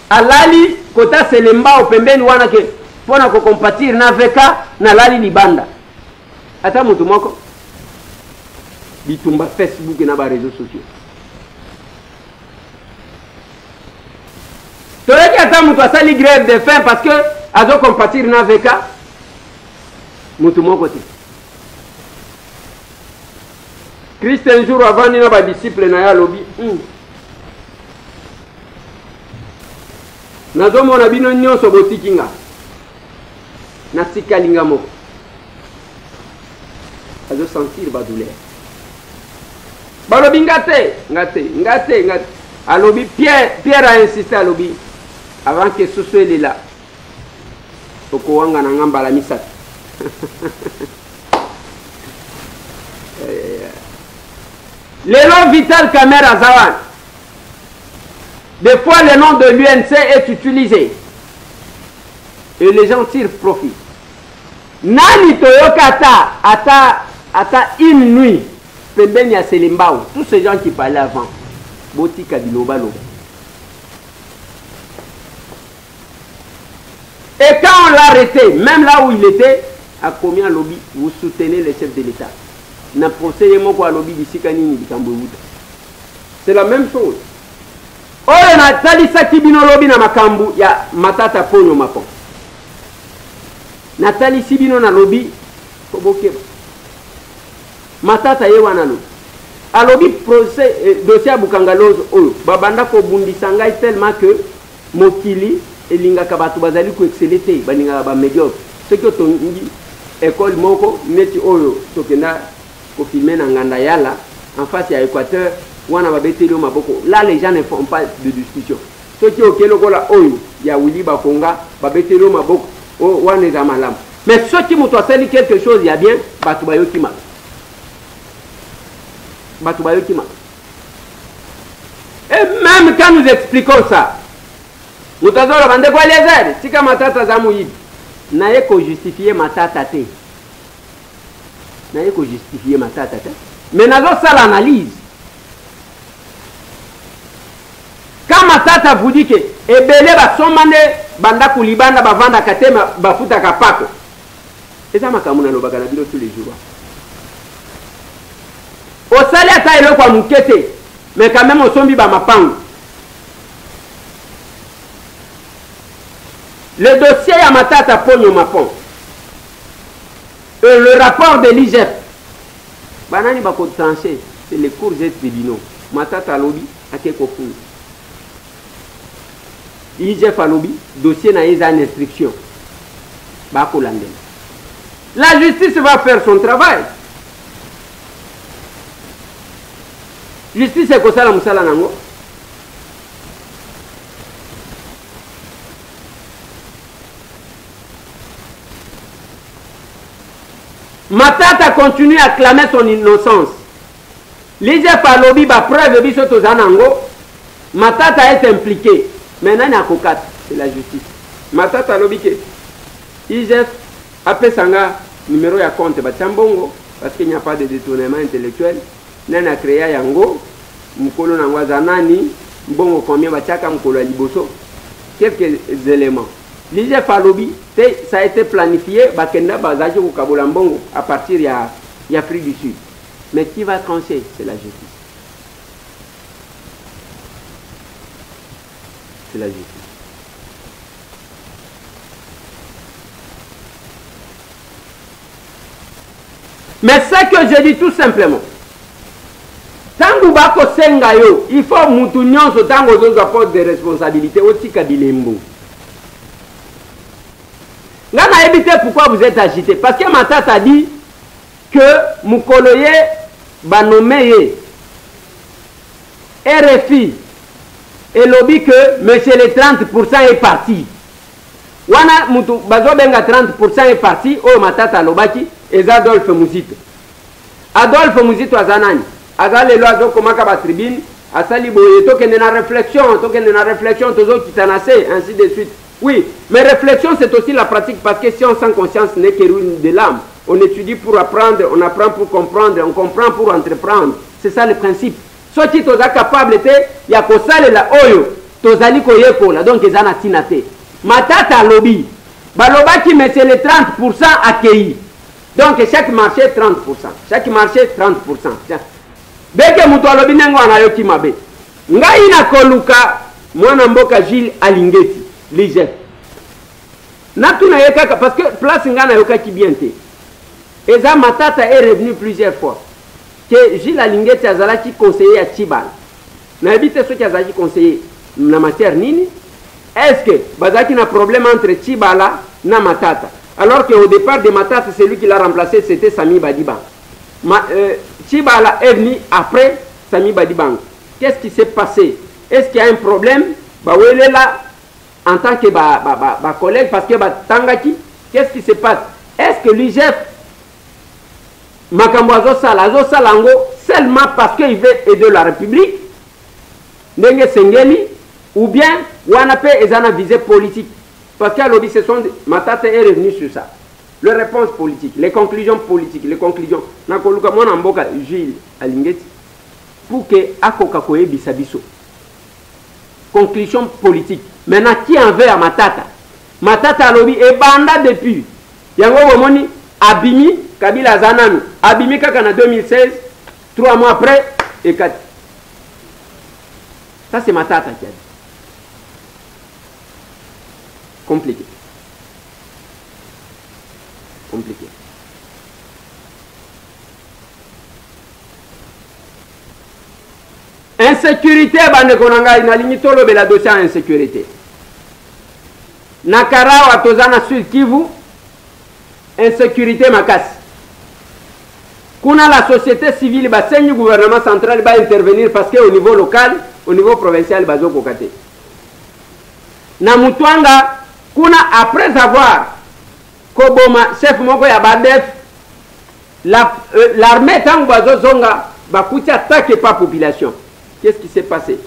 alali kota selemba opembeni wana ke, pona ko compatir na veka, na lali libanda. Ata mutu moko. Bitumba Facebook et na ba réseaux sociaux. Tu vois qu'il y a tant de sali grève de faim parce que azo compatir na veka mutu mon côté. Christ un jour avant ni na ba disciple na ya lobi. Nazo mona bino nyonso botikinga. Na sikalinga moko. Azo sentir ba douleur. Balobi ngate. Alobi Pierre a insisté à lobi avant que ce soit là. Okowanga na ngamba la misat. Le nom Vital Kamerhe Azawan. Des fois le nom de l'UNC est utilisé. Et les gens tirent profit. Nani toyokata ata une nuit. Tous ces gens qui parlaient avant, Botika Biloba Loba. Et quand on l'a arrêté, même là où il était, à combien lobby vous soutenez les chefs de l'État? N'a procédé mon quoi lobby d'ici Kanini Bikamboouta. c'est la même chose. Oyo na talisaki bino lobi na makambu ya Matata Ponyo Mapon. Na talisi bino na lobi koboke. Matata ye wana lobi. Alobi procès dossier ya Bukangalozo oyo babanda ko bundisa ngai tellement que mokili elingaka bato bazali ko exceller te baninga ba médiocre. Ce que tongi école moko neti oyo tokenda ko filmer na nganda yala en face à Équateur. Là, les gens ne font pas de discussion. Ceux qui ont là, il y a Willy Bakonga, Babetelo Maboko, Wanezamalam. Mais ceux qui m'ont fait quelque chose, il y a bien, Batubayo Kima. Batubayo Kima. Et même quand nous expliquons ça, nous avons demandé quoi les aides. Si comme Matata Zamouyid, n'a pas justifié Matata T. N'a pas justifié Matata T. Mais nous avons ça l'analyse. Quand Matata vous dit que ebele ba somane banda kulibanda bavanda katema bafuta kapako. Et ça makamuna no bagana bilo tous les jours. Au sali ata ile kwa mukete, mais quand même au sombi ba mapango. Le dossier ya Matata Ponyo Mapon. Le rapport de l'IGF. Banani ba ko trancher, c'est les cours de Bino. Matata lobi akeko fou. IGF alobi dossier na yeza en instruction bako landel. La justice va faire son travail. Justice est kosala musala nango. Matata continue à clamer son innocence. L'IGF alobi ba preuve biso tozanango. Matata est impliqué. Maintenant, il y a cocat, c'est la justice. Matata lobike. IGF après sanga numéro ya compte Bachambongo parce qu'il n'y a pas de détournement intellectuel. Nana créé yango mukolo nangwa zanani mbongo combien bachaka mukolo liboso. Quelques éléments. L'IGF lobby, ça a été planifié bakenda bazaji ko kabola mbongo à partir ya Afrique du Sud. Mais qui va trancher, c'est la justice. C'est la justice. Mais ce que je dis tout simplement, tangu bako senga yo, il faut mutu nyonso tango zozo apporte des responsabilités au tika bilembo. Ngana éviter pourquoi vous êtes agité. Parce que Matata a dit que Mukoloye banomeye RFI et lobby que monsieur les 30% est parti. Wana mutu bazo benga 30% est parti. Oh Matata lobaki et Adolphe Muzito. Adolphe Muzito azanani. Azale lo azo komaka ba tribune. Asali boye tokende na réflexion tozo kitanase ainsi de suite. Oui, mais réflexion c'est aussi la pratique parce que science sans conscience n'est que ruine de l'âme. On étudie pour apprendre, on apprend pour comprendre, on comprend pour entreprendre. C'est ça le principe. Soki toza capable te ya kosalela oyo tozali koyekola donc ezana tina te. Matata lobby balobaki mais c'est les 30% accueillis. Donc chaque marché 30%. Chaque marché 30%. Beke mutu alobi nengo anayoki mabe. Ngai na koluka mwana mboka Gilles Alingeti l'IGF. Natuna yekaka parce que place ngana yokaki bien te. Eza Matata est revenu plusieurs fois. Que Gilles Alingeti azalaki conseiller à Tchibal. Na habite ceux qui azalaki conseiller na matière nini? Est-ce que bazaki na problème entre Tchibala na Matata? Alors qu'au départ de Matata, c'est lui qui l'a remplacé, c'était Sami Badiba. Tchibala est venu après Sami Badibang. Qu'est-ce qui s'est passé? Est-ce qu'il y a un problème? Bah où elle est là en tant que collègue parce que Tangaki, qu'est-ce qui se passe? Est-ce que l'IGF Makambo Salango seulement parce qu'il veut aider la République, Nenge Sengeli, ou bien Wanape et Zana visée politique? Parce qu'à l'objet, ce sont Matata est revenu sur ça. Les réponses politiques, les conclusions politiques, les conclusions. Nakoluka mwana mboka Gilles Alingeti pour que Akoka koye bisabiso. Conclusion politique. Maintenant, qui en veut à Matata? Matata lobby est banda depuis. Yango Womoni, Abimi, Kabila Zananu. Abimi Kakana 2016, 3 mois après, et 4. Ça, c'est Matata qui a dit. Compliqué. Compliqué. Insécurité, bande konanga, inalingi tolo bela dossier en insécurité. Nakarawa tozana sur Kivu, insécurité makasi. Kuna la société civile, le gouvernement central va intervenir parce qu'au niveau local, au niveau provincial, bazo kokate. Na Mutwanga, kuna après avoir Koboma, chef moko ya Badef, l'armée tangu bazo zonga, bakuti attaque pas population. Qu'est-ce qui s'est passé?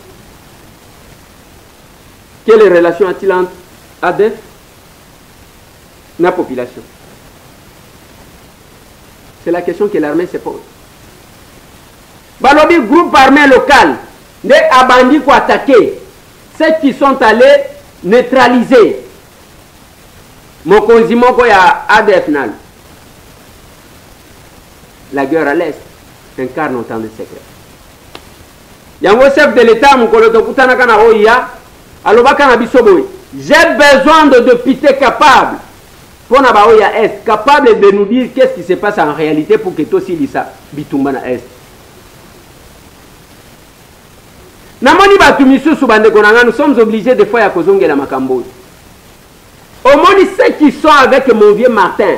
Quelle relation a-t-il entre ADF et la population? C'est la question que l'armée se pose. Balobi, groupe armé local, ne abandi pour attaquer ceux qui sont allés neutraliser Mokonzi Moko ya ADF Nal. La guerre à l'Est incarne autant de secrets. Yango chef de l'État, j'ai besoin de députés capables pour Nabaoya Est, capables de nous dire qu'est-ce qui se passe en réalité pour que tout Lisa bitumba na Est. Namoni batumisu subande konanga, nous sommes obligés de faire kozonge la makambo. Au moins ceux qui sont avec mon vieux Martin,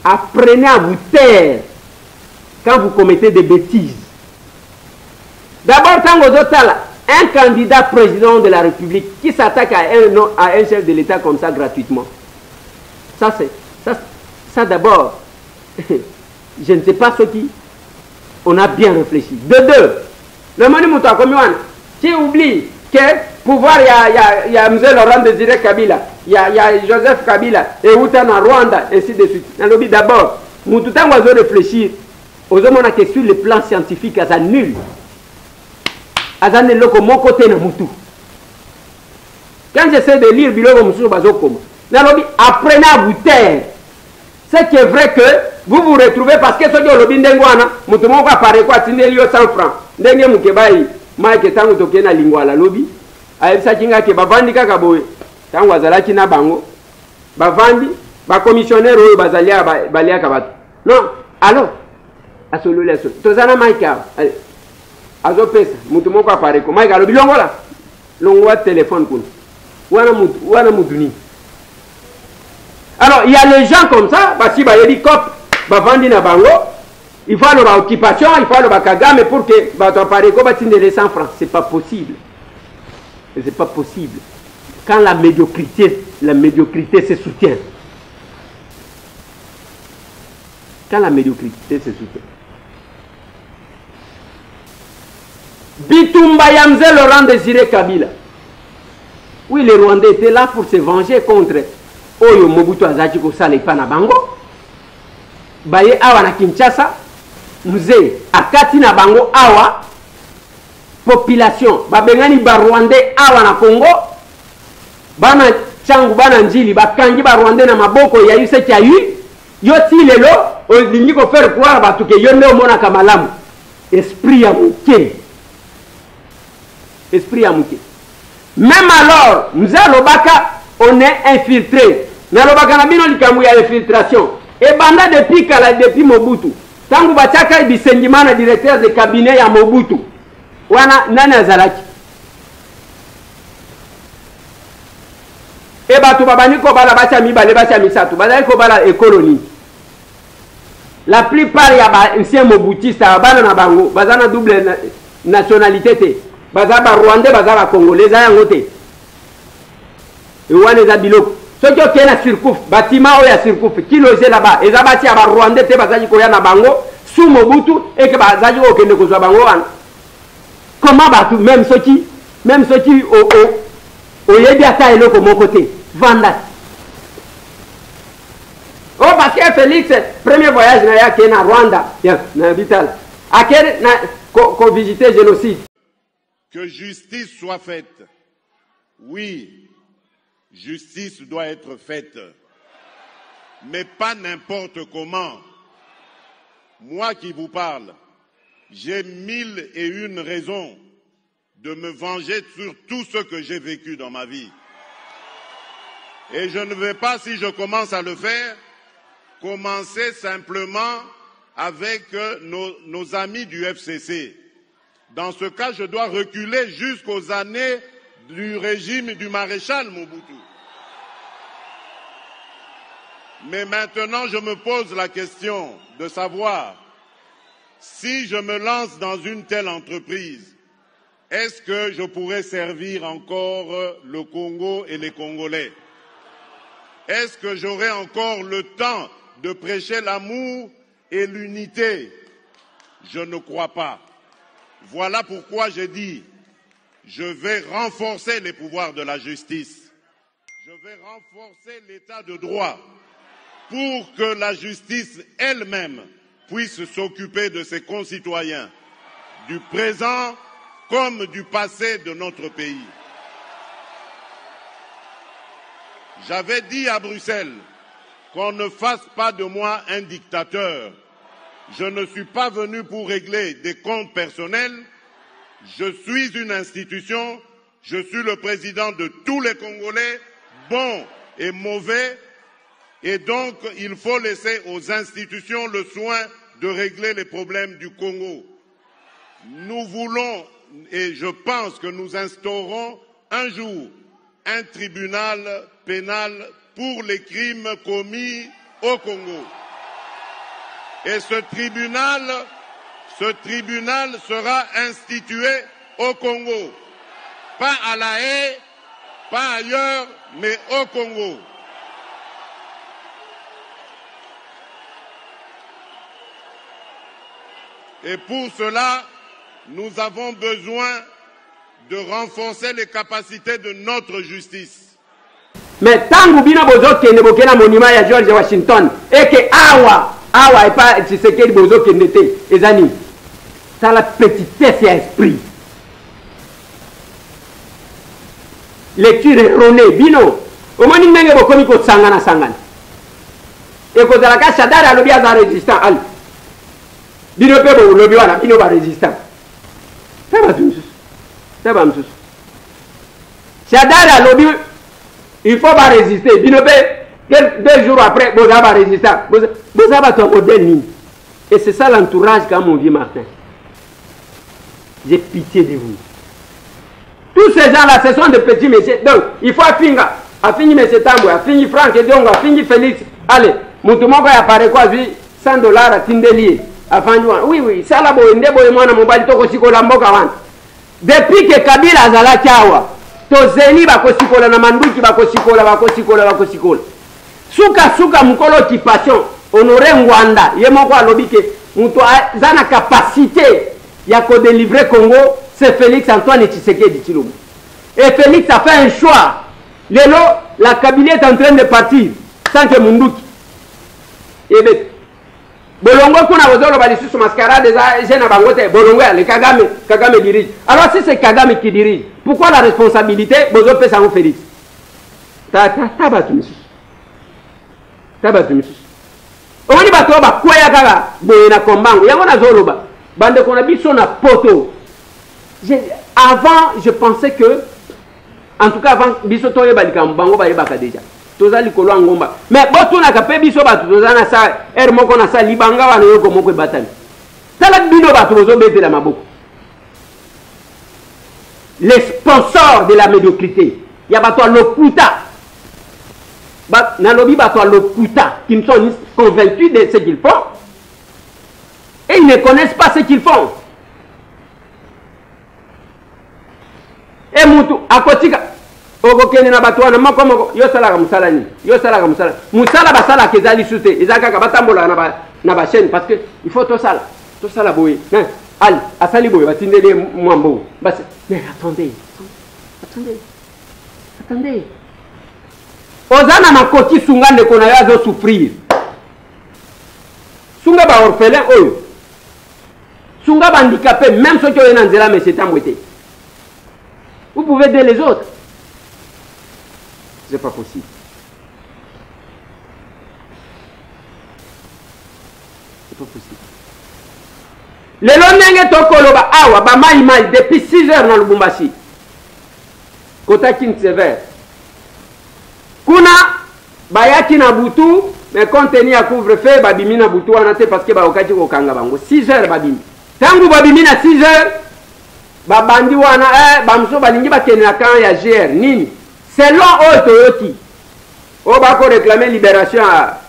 apprenez à vous taire quand vous commettez des bêtises. D'abord, un candidat président de la République qui s'attaque à un chef de l'État comme ça gratuitement. Ça d'abord, je ne sais pas ce qui. On a bien réfléchi. De deux, le Moni Mouta Komiwan, qui oublie que pouvoir, il y a M. Laurent Désiré Kabila, il y a Joseph Kabila, et Outana Rwanda, ainsi de suite. D'abord, Moutoutan va réfléchir aux hommes que sur le plan scientifique, ça nul. Azane loko mon côté na mutu. Quand j'essaie de lire biloko musu bazokoma, nalobi apprenez à vous taire. C'est qui est vrai que vous vous retrouvez parce que ce que lobi ndengwana, mutu moko apare kwa tindeli yo 100 francs. Ndenge mukebai, maike tangu tokena lingwa la lobi, ayebisa kinga ke bavandi kaka boye. Tangu azalaki na bango, bavandi, ba commissionnaire oyo bazalia balia kabatu. Non, alors asolo leso. Tozana maika. Allez. Azo pesa, mutu moko apare ko maika lobi longola. Longwa téléphone kun. Wana mutuni. Alors, il y a les gens comme ça, basi ba yedi cop, ba vandi na bango. Il faut leur occupation, il faut leur kagame pour que ba to apare ko batinde les 100 francs, c'est pas possible. C'est pas possible. Quand la médiocrité se soutient. Quand la médiocrité se soutient. Bitumba Yamze Laurent Désiré Kabila. Oui, les Rwandais étaient là pour se venger contre Oyo Mobutu Azachiko Salepa na Bango. Baye awa na Kinshasa. Mzee akati na Bango awa. Population. Babengani ba Rwandais awa na Congo. Bana changu bana njili. Bakangi ba Rwandais na maboko ya yu se kia yu. Yo ti lelo. Olingi ko faire croire batuke yonde omona kamalamu. Esprit ya mouke. Esprit à mouké. Même alors, nous allons on est infiltré. Nous allons il y a infiltration. Et banda depuis Kala, depuis Mobutu. Tant que Bachaka est le directeur de cabinet à Mobutu. Wana Nana Zalaki. Et Batu Babani Kobala Bachami Bale Bachami Satou. Bala Kobala et colonie. La plupart, il y a un ancien Mobutiste à Banana Bango. Bazana double nationalité. Bazaba Rwandais, Bazaba Congolais, les Ayangote. Et où est Biloko? Ceux qui ont un surcouf, bâtiment où il y a surcouf, qui logeait là-bas, et Zabati à Rwandais, Bazaji Koyana Bango, sous Mobutu, et que Bazaji Okene Kozo Bango. Comment Batu, même ceux qui, au Yediata et l'autre, mon côté, Vanda. Oh, parce que Félix, premier voyage, il y a Rwanda, il y a Vital. À quel qu'on visité génocide? Que justice soit faite. Oui, justice doit être faite. Mais pas n'importe comment. Moi qui vous parle, j'ai 1001 raisons de me venger sur tout ce que j'ai vécu dans ma vie. Et je ne vais pas, si je commence à le faire, commencer simplement avec nos amis du FCC. Dans ce cas, je dois reculer jusqu'aux années du régime du maréchal Mobutu. Mais maintenant, je me pose la question de savoir si je me lance dans une telle entreprise, est-ce que je pourrais servir encore le Congo et les Congolais? Est-ce que j'aurai encore le temps de prêcher l'amour et l'unité? Je ne crois pas. Voilà pourquoi j'ai dit, je vais renforcer les pouvoirs de la justice. Je vais renforcer l'état de droit pour que la justice elle-même puisse s'occuper de ses concitoyens, du présent comme du passé de notre pays. J'avais dit à Bruxelles qu'on ne fasse pas de moi un dictateur. Je ne suis pas venu pour régler des comptes personnels. Je suis une institution. Je suis le président de tous les Congolais, bons et mauvais. Et donc, il faut laisser aux institutions le soin de régler les problèmes du Congo. Nous voulons, et je pense que nous instaurons un jour un tribunal pénal pour les crimes commis au Congo. Et ce tribunal sera institué au Congo. Pas à La Haye, pas ailleurs, mais au Congo. Et pour cela, nous avons besoin de renforcer les capacités de notre justice. Mais tant que bino bozo kende bokena monument ya George Washington et que awa et pas Tshisekedi bozo kende te ezani ça la petitesse ya esprit lecture erronée bino omoni ndenge bokomi ko sangana et ko zala ka Shadari alobi aza résistant al bino pe bo lobi wana bino ba résistant ça va msusu Shadari alobi il faut pas résister. Deux jours après, vous avez résisté. Vous avez ton modèle. Et c'est ça l'entourage qu'a mon vieux Martin. J'ai pitié de vous. Tous ces gens-là, ce sont des petits messieurs. Donc, il faut finir. A fini M. Tambou, a fini Franck Ediongo, a fini Félix. Allez, Moutoumoko apparaît quoi, $100 à Tindeli. Oui, ça là, depuis que Kabila Azala Kiawa, tozeli bakosikola na manduki bakosikola suka mukolo occupation Honoré Ngwanda ye moko alobi ke muto aza na capacité ya kodélivrer Congo, c'est Félix Antoine Tshisekedi Tshilombo. Et Félix a fait un choix. Lelo la Kabila est en train de partir sans que munduki ebe bolongo kuna bozolo balisusu mascarade za jeune bangote bolongo ya le Kagame dirige. Alors si c'est Kagame qui dirige, pourquoi la responsabilité bozo pesa ngo Félix? Tabatu misus. Omoni bato ba kwaya kaka boye na kombango. Yango na zoloba. Bande kona biso na poto. Avant je pensais que en tout cas avant biso toye balika mbango ba yebaka déjà. Tozali kolwa ngomba. Mais botuna ka pe biso batu tozana sa moko na sa libanga wana yoko moko ebatani. Tala bino batu bozo betela maboko. Les sponsors de la médiocrité. Il y a bato Lokuta. Nalobi bato Lokuta qui ne sont convaincus de ce qu'ils font. Et ils ne connaissent pas ce qu'ils font. Et Moutou, à Kotika, Ogokene na bato wana moko yo sala musala ni. Yo sala musala. Musala basala kezali sute. Ezaka ka batambola na ba chaîne parce que il faut to sala boye. Ali, asali boye batindele mwambo. Mais attendez. Ozana makoti sunga ndeko na yazo souffrir. Sunga ba orphelin oyo. Sunga ba handicapé même ceux qui ont un nzela mais c'est amouté. Vous pouvez aider les autres. C'est pas possible. C'est pas possible. lelo ndenge tokoloba awa ba mai depuis 6 heures na Lubumbashi kota King Sever kuna bayaki na butu mais contenu à couvre-feu babimi na butu wana te parce que baokaki kokanga bango 6 heures babimi tangu babimi na 6 heures babandi wana bamso balingi bakene na camp ya GR nini selon Toyoti o bako réclamer libération à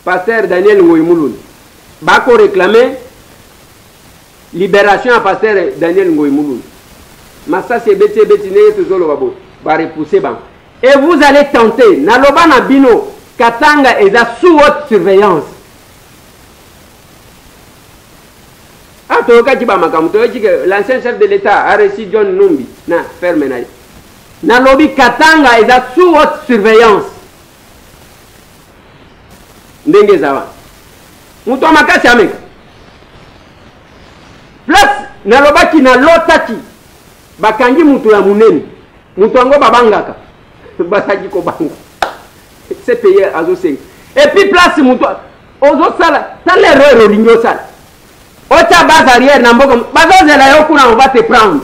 pasteur Daniel Ngoïmouloun bako réclamer libération à pasteur Daniel Ngoïmouloun massa c'est beti ne tozolo babo ba repousser ban et vous allez tenter naloba na bino Katanga est sous haute surveillance. Ah, l'ancien chef de l'État a reçu John Numbi. Na, ferme na. Na lobby Katanga est sous haute surveillance. Ndenge zawa. Muto makasi ameka. Plus na loba ki na lotaki. Bakangi muto ya munene. Muto ango babangaka. Basaki ko banga. C'est payé à 5. Et puis place muto. Ozo sala, ça l'erreur au ligno sala. Ocha base arrière na mboka, bazo zela yo kuna on va te prendre.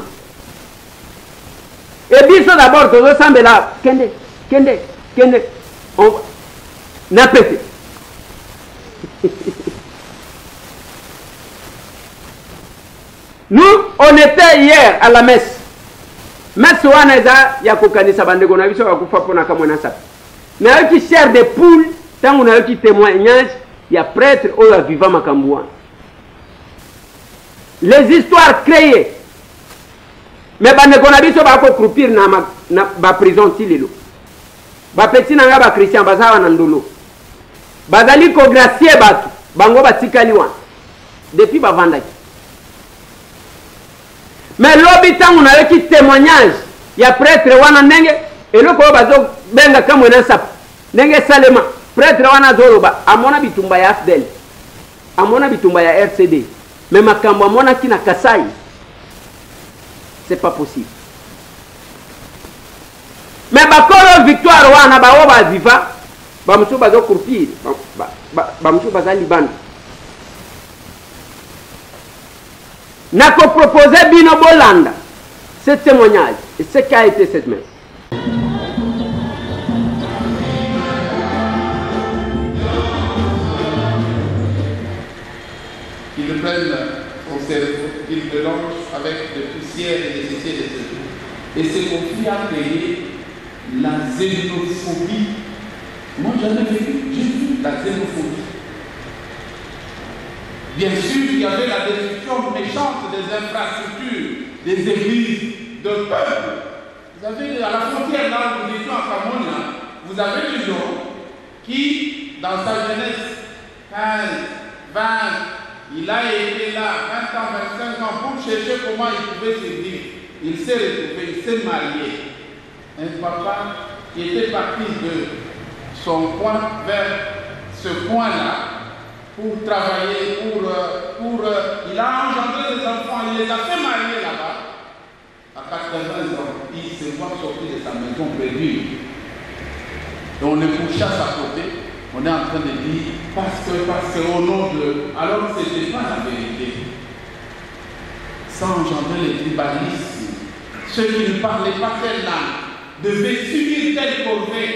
Et puis ça d'abord ozo sambela kende. On na pété. Nous on était hier à la messe. Messe wana eza ya kokanisa bandeko na biso bakufa pona kamwana sa. Na yo qui chair de poule, tant on a eu qui témoignage, il y a prêtre ou ya vivant makamboua. Les histoires créées. Mais bandeko na biso ba ko croupir na ba prison tilelo. Ba petit na nga ba Christian bazawa na ndolo. Bazali ko gracier batu, bango batikali wana. Depuis ba vandaki. Mais lobi tant on a eu qui témoignage, il y a prêtre wana ndenge et le ko bazo benga kamwe na sap ndenge salema prêtre wana zoroba amona bitumba ya AFDEL amona bitumba ya RCD mais makambo amona kina Kasai c'est pas possible mais bakoro victoire wana bawo ba viva bamusu bazo kurpir bamusu bazali bande nako proposer bino bolanda ce témoignage et ce qu'a été cette messe. Qu'ils le prennent au cerveau, qu'ils le lancent avec des poussières et des essais de cerveau. Et ce conflit a créé la xénophobie. Moi, j'en ai vécu, j'ai vu la xénophobie. Bien sûr, il y avait la destruction méchante des infrastructures, des églises, de peuple. Vous avez à la frontière là où nous étions à Cameroun, vous avez des gens qui, dans sa jeunesse, 15, 20, il a été là 20 ans, 25 ans pour chercher comment il pouvait survivre. Il s'est retrouvé, il s'est marié. Un papa qui était parti de son coin vers ce coin-là pour travailler, il a engendré des enfants, il les a fait marier là-bas. À 80 ans, il se voit sortir de sa maison perdue. Et on le pourchasse à côté. On est en train de dire, parce que au nom de... Alors ce n'était pas la vérité. Ça engendrait les tribalismes. Ceux qui ne parlaient pas telle langue devaient subir telle corvée.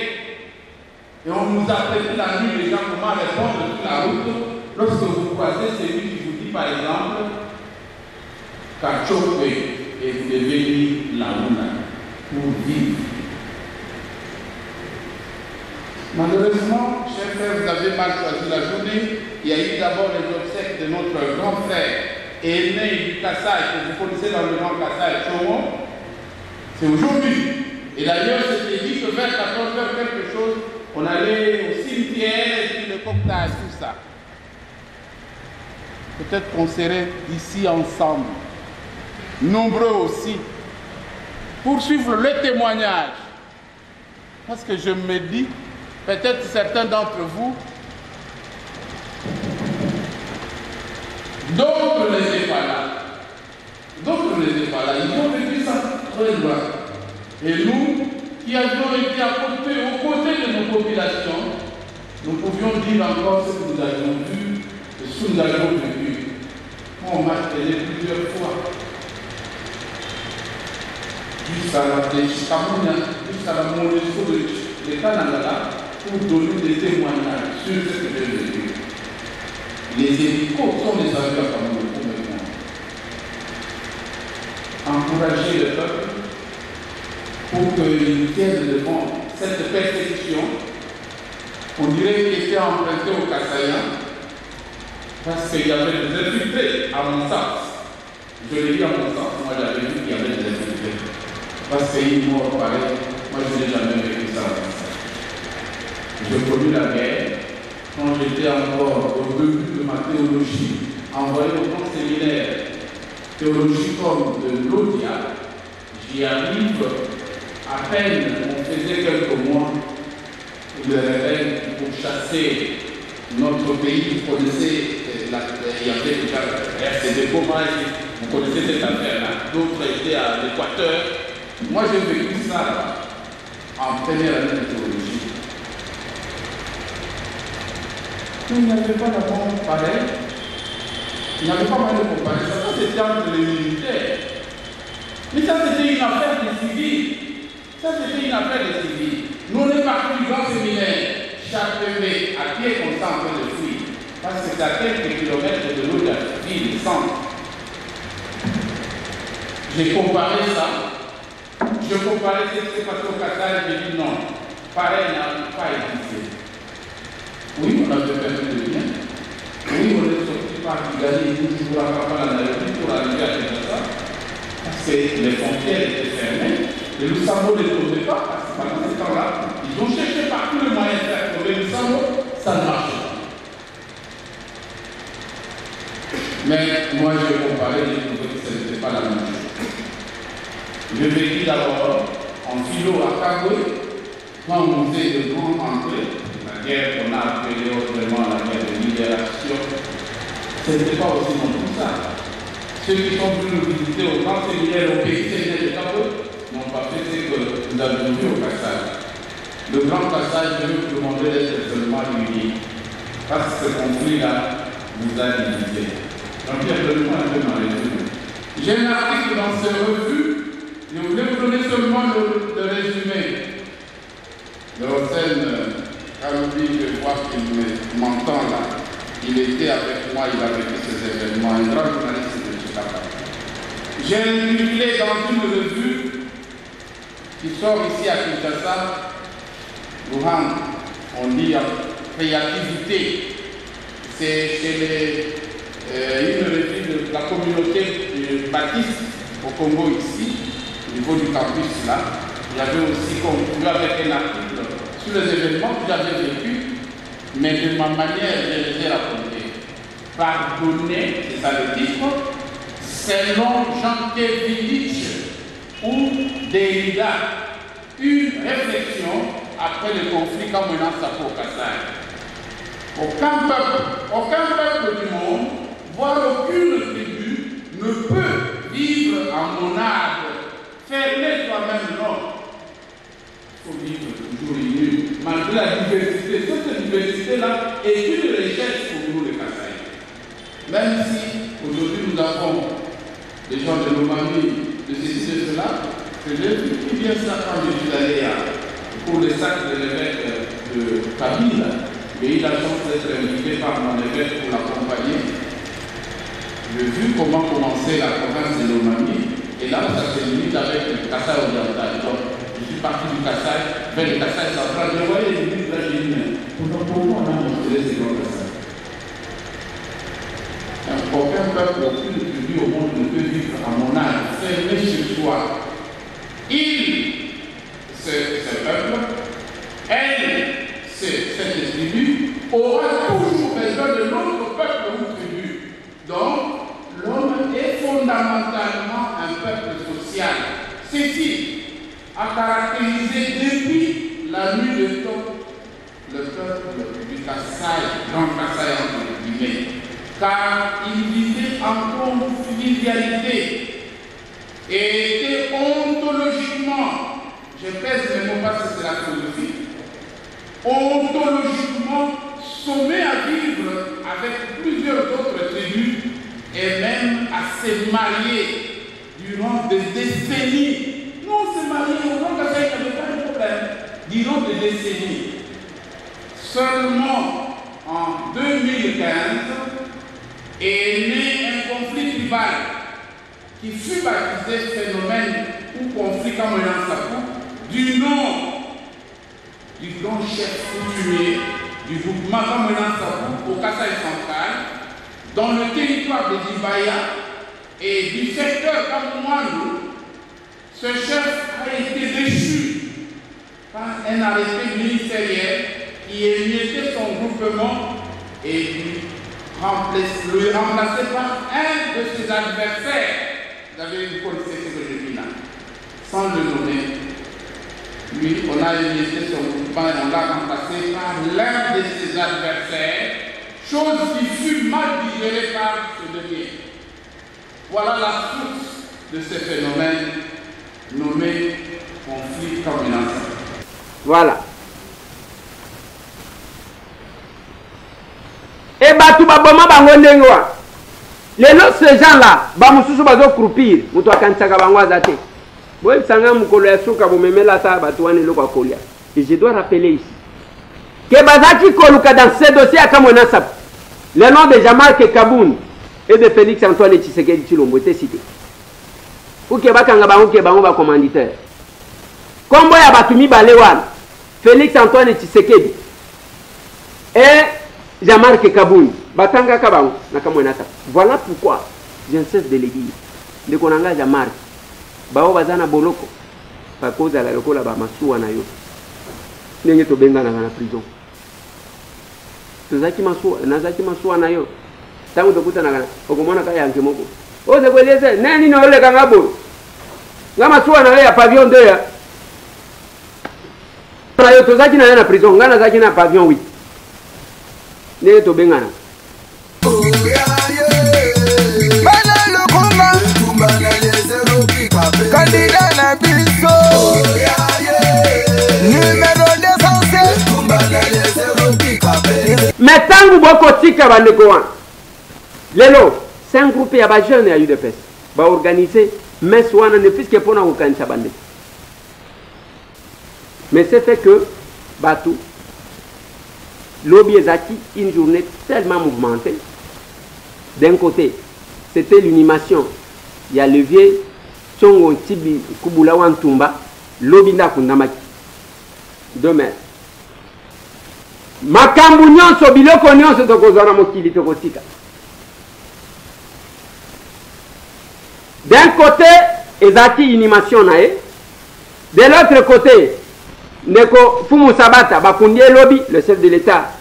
Et on nous a appris la nuit, les gens, comment répondre sur la route. Lorsque vous croisez celui qui vous dit, par exemple, Kachokwe, et vous devez lire la Luna pour vivre. Malheureusement, chers frères, vous avez mal choisi la journée. Il y a eu d'abord les obsèques de notre grand frère aîné du Kassai, que vous connaissez dans le nom Kassai, Chomo. C'est aujourd'hui. Et d'ailleurs, c'était dit que vers 14h quelque chose, on allait au cimetière et puis le cocktail, tout ça. Peut-être qu'on serait ici ensemble, nombreux aussi, pour suivre le témoignage. Parce que je me dis, peut-être certains d'entre vous, d'autres n'étaient pas là. D'autres n'étaient pas là. Ils ont vécu ça très loin. Et nous, qui avions été aux côtés de nos populations, nous pouvions dire encore ce que nous avions vu et ce que nous avions vécu. on m'a traîné plusieurs fois. Jusqu'à la Monusco de Canada pour donner des témoignages sur ce que j'ai vécu. Les hélicos sont des avions à Cameroun. Encourager le peuple pour qu'il tienne devant cette persécution, on dirait qu'il était emprunté au Kassaïen, parce qu'il y avait des infiltrés, à mon sens. Je l'ai dit à mon sens, moi j'avais vu qu'il y avait des infiltrés. Parce qu'il mort pareil, moi je n'ai jamais vécu ça. J'ai connu la guerre quand j'étais encore au début de ma théologie, envoyé au grand séminaire théologie comme de l'Odia. J'y arrive à peine, on faisait quelques mois de réveil pour chasser notre pays. Vous connaissez, il y avait déjà RCD Coma, vous connaissez cette affaire-là. D'autres étaient à l'Équateur. Moi, j'ai vécu ça en première année de théologie. Il n'y avait pas d'abord pareil. Il n'y avait pas mal de comparaison. Ça, c'était entre les militaires. Mais ça, c'était une affaire des civils. Ça, c'était une affaire des civils. Nous, on est partis du grand séminaire, chaque bébé, à pied comme ça, en train de fuir. Parce que c'est à quelques kilomètres de l'eau de la ville, centre. J'ai comparé ça. Je comparais ce qui s'est passé au Qatar et j'ai dit non, pareil n'a pas existé. Oui, on avait perdu de bien. Oui, on est sorti par Kigali et toujours à Kampala, pour arriver à Kinshasa. Parce que les frontières étaient fermées. Les Lusambo ne trouvaient pas, parce que pendant ce temps-là, ils ont cherché par tous les moyens de faire trouver Lusambo, ça ne marchait pas. Mais moi, j'ai comparé, j'ai trouvé que ce n'était pas la même chose. J'ai vécu d'abord en philo à Kagwe, quand on faisait de grandes entrées, la guerre qu'on a appelée autrement la guerre de libération. Ce n'était pas aussi non plus ça. Ceux qui sont venus nous visiter au grand séminaire au pays de Kagwe n'ont pas fait ce que nous avons vu au Kassai. Le grand Kassai, je veux vous demander d'être seulement unis. Parce que ce conflit-là nous a divisés. Jean-Pierre, donne-moi un peu ma résumé. J'ai un article dans cette revue. Je voulais vous donner seulement le résumé. Le Hossein Kaloubi, je vois qu'il m'entend là. Il était avec moi, il a vécu ces événements. Un grand journaliste de Chicago. J'ai publié dans une revue qui sort ici à Kinshasa. Wuhan, on dit créativité. C'est chez une revue de la communauté baptiste au Congo ici. Au niveau du campus là, il y avait aussi conclu avec un article sur les événements que j'avais vécus, mais de ma manière, je les ai racontés. Pardonner, c'est ça le titre, selon Jankévitch ou Derrida, une réflexion après le conflit comme menant ça pour Kassai. Aucun peuple du monde, voire aucune tribu, ne peut vivre en monarque. Fermer toi-même, non. Il faut vivre toujours unis, malgré la diversité. Cette diversité-là est une richesse pour nous, les Kassai. Même si aujourd'hui nous avons des gens de nos familles, de ceci, de cela, que j'ai vu qui vient ça quand je suis allé pour le sac de l'évêque de Kabila. J'ai eu la chance d'être invité par mon évêque pour l'accompagner. J'ai vu comment commencer la province de Lomami. Et là, ça se limite avec le Kassai oriental. Donc, je suis parti du Kassai vers le Kassai central. Je voyais les ministres là, j'ai dit, mais pourquoi on a montré ces grands Kassai? Aucun peuple, aucune tribu au monde ne peut vivre à mon âge, fermé chez soi. Ce peuple, elle, cette tribu, aura toujours besoin de l'autre peuple ou tribu. Donc, l'homme est fondamentalement un peuple social. Ceci a caractérisé depuis la nuit de temps le peuple du Kassai, grand Kassai entre guillemets, car il vivait en convivialité et était ontologiquement, je pèse mes mots parce que c'est la philosophie, ontologiquement sommé à vivre avec plusieurs autres tribus et même à se marier durant des décennies. Non, se marier au nom de ça, il n'y avait pas de problème. Durant des décennies. Seulement en 2015 est né un conflit tribal qui fut baptisé phénomène ou conflit Cameroun Sapou du nom du grand chef coutumier du groupement Cameroun Sapou au Kasaï central, dans le territoire de Dibaya et du secteur Kamouandou. Ce chef a été déchu par un arrêté ministériel qui émiettait son groupement et lui remplacé par un de ses adversaires. Vous avez une police que je dis là, sans le nommer. Lui, on a émietté son groupement et on l'a remplacé par l'un de ses adversaires, chose qui fut mal digérée par ce dernier. Voilà la source de ce phénomène nommé conflit communal. Voilà. Et batu baboma bango ndengwa. Lelo ces gens-là, ba mususu bazo croupir, mutu akansaka bango azate. Boye sanga mukolo ya suka bomemela ta batu wane loko akolia. Et je dois rappeler ici que bazaki koluka dans ce dossier akamona sap. Le nom de Jean-Marc Kaboun et de Félix Antoine Tshisekedi Tshilombo était cité. Ou ke bakanga bango ke bango ba commanditaire. Kombo ya batu mibale wana, Félix Antoine Tshisekedi et Jean-Marc Kaboun, batanga kabango nakamwena sap. Voilà pourquoi je ne cesse de le dire. De konanga Jean-Marc bao bazana boloko pa cause la lokola ba masuwa na yo. Ndenge to benga na prison. Tuzaki masuwa na yo. Tangu dokuta na okomona kaya yanke moko. Oze kweleze nani no ole kangabo. Ngama suwa na yo ya pavillon 2 ya. Pra yo tuzaki na prison ngana zaki na pavillon 8. Ndenge to benga na. Candidat na biso numéro d'essentiel mais tangu boko tika bandeko wana lelo c'est un groupe ya ba jeune ya UDPS ba organiser mes wana ne puisque pona kokanisa bandeko mais c'est fait que batu lobby ezaki une journée tellement mouvementée. D'un côté c'était l'inhumation, il y a le vieux Tsongo Tibi Kubula Wantumba, Lobinda Kundamaki. Demain. Makambu nyonso biloko nyonso tokozana mokili tokotika. D'un côté, ezaki inhumation nae. De l'autre côté, Neko Fumu Sabata, Bakundie Lobby, le chef de l'État,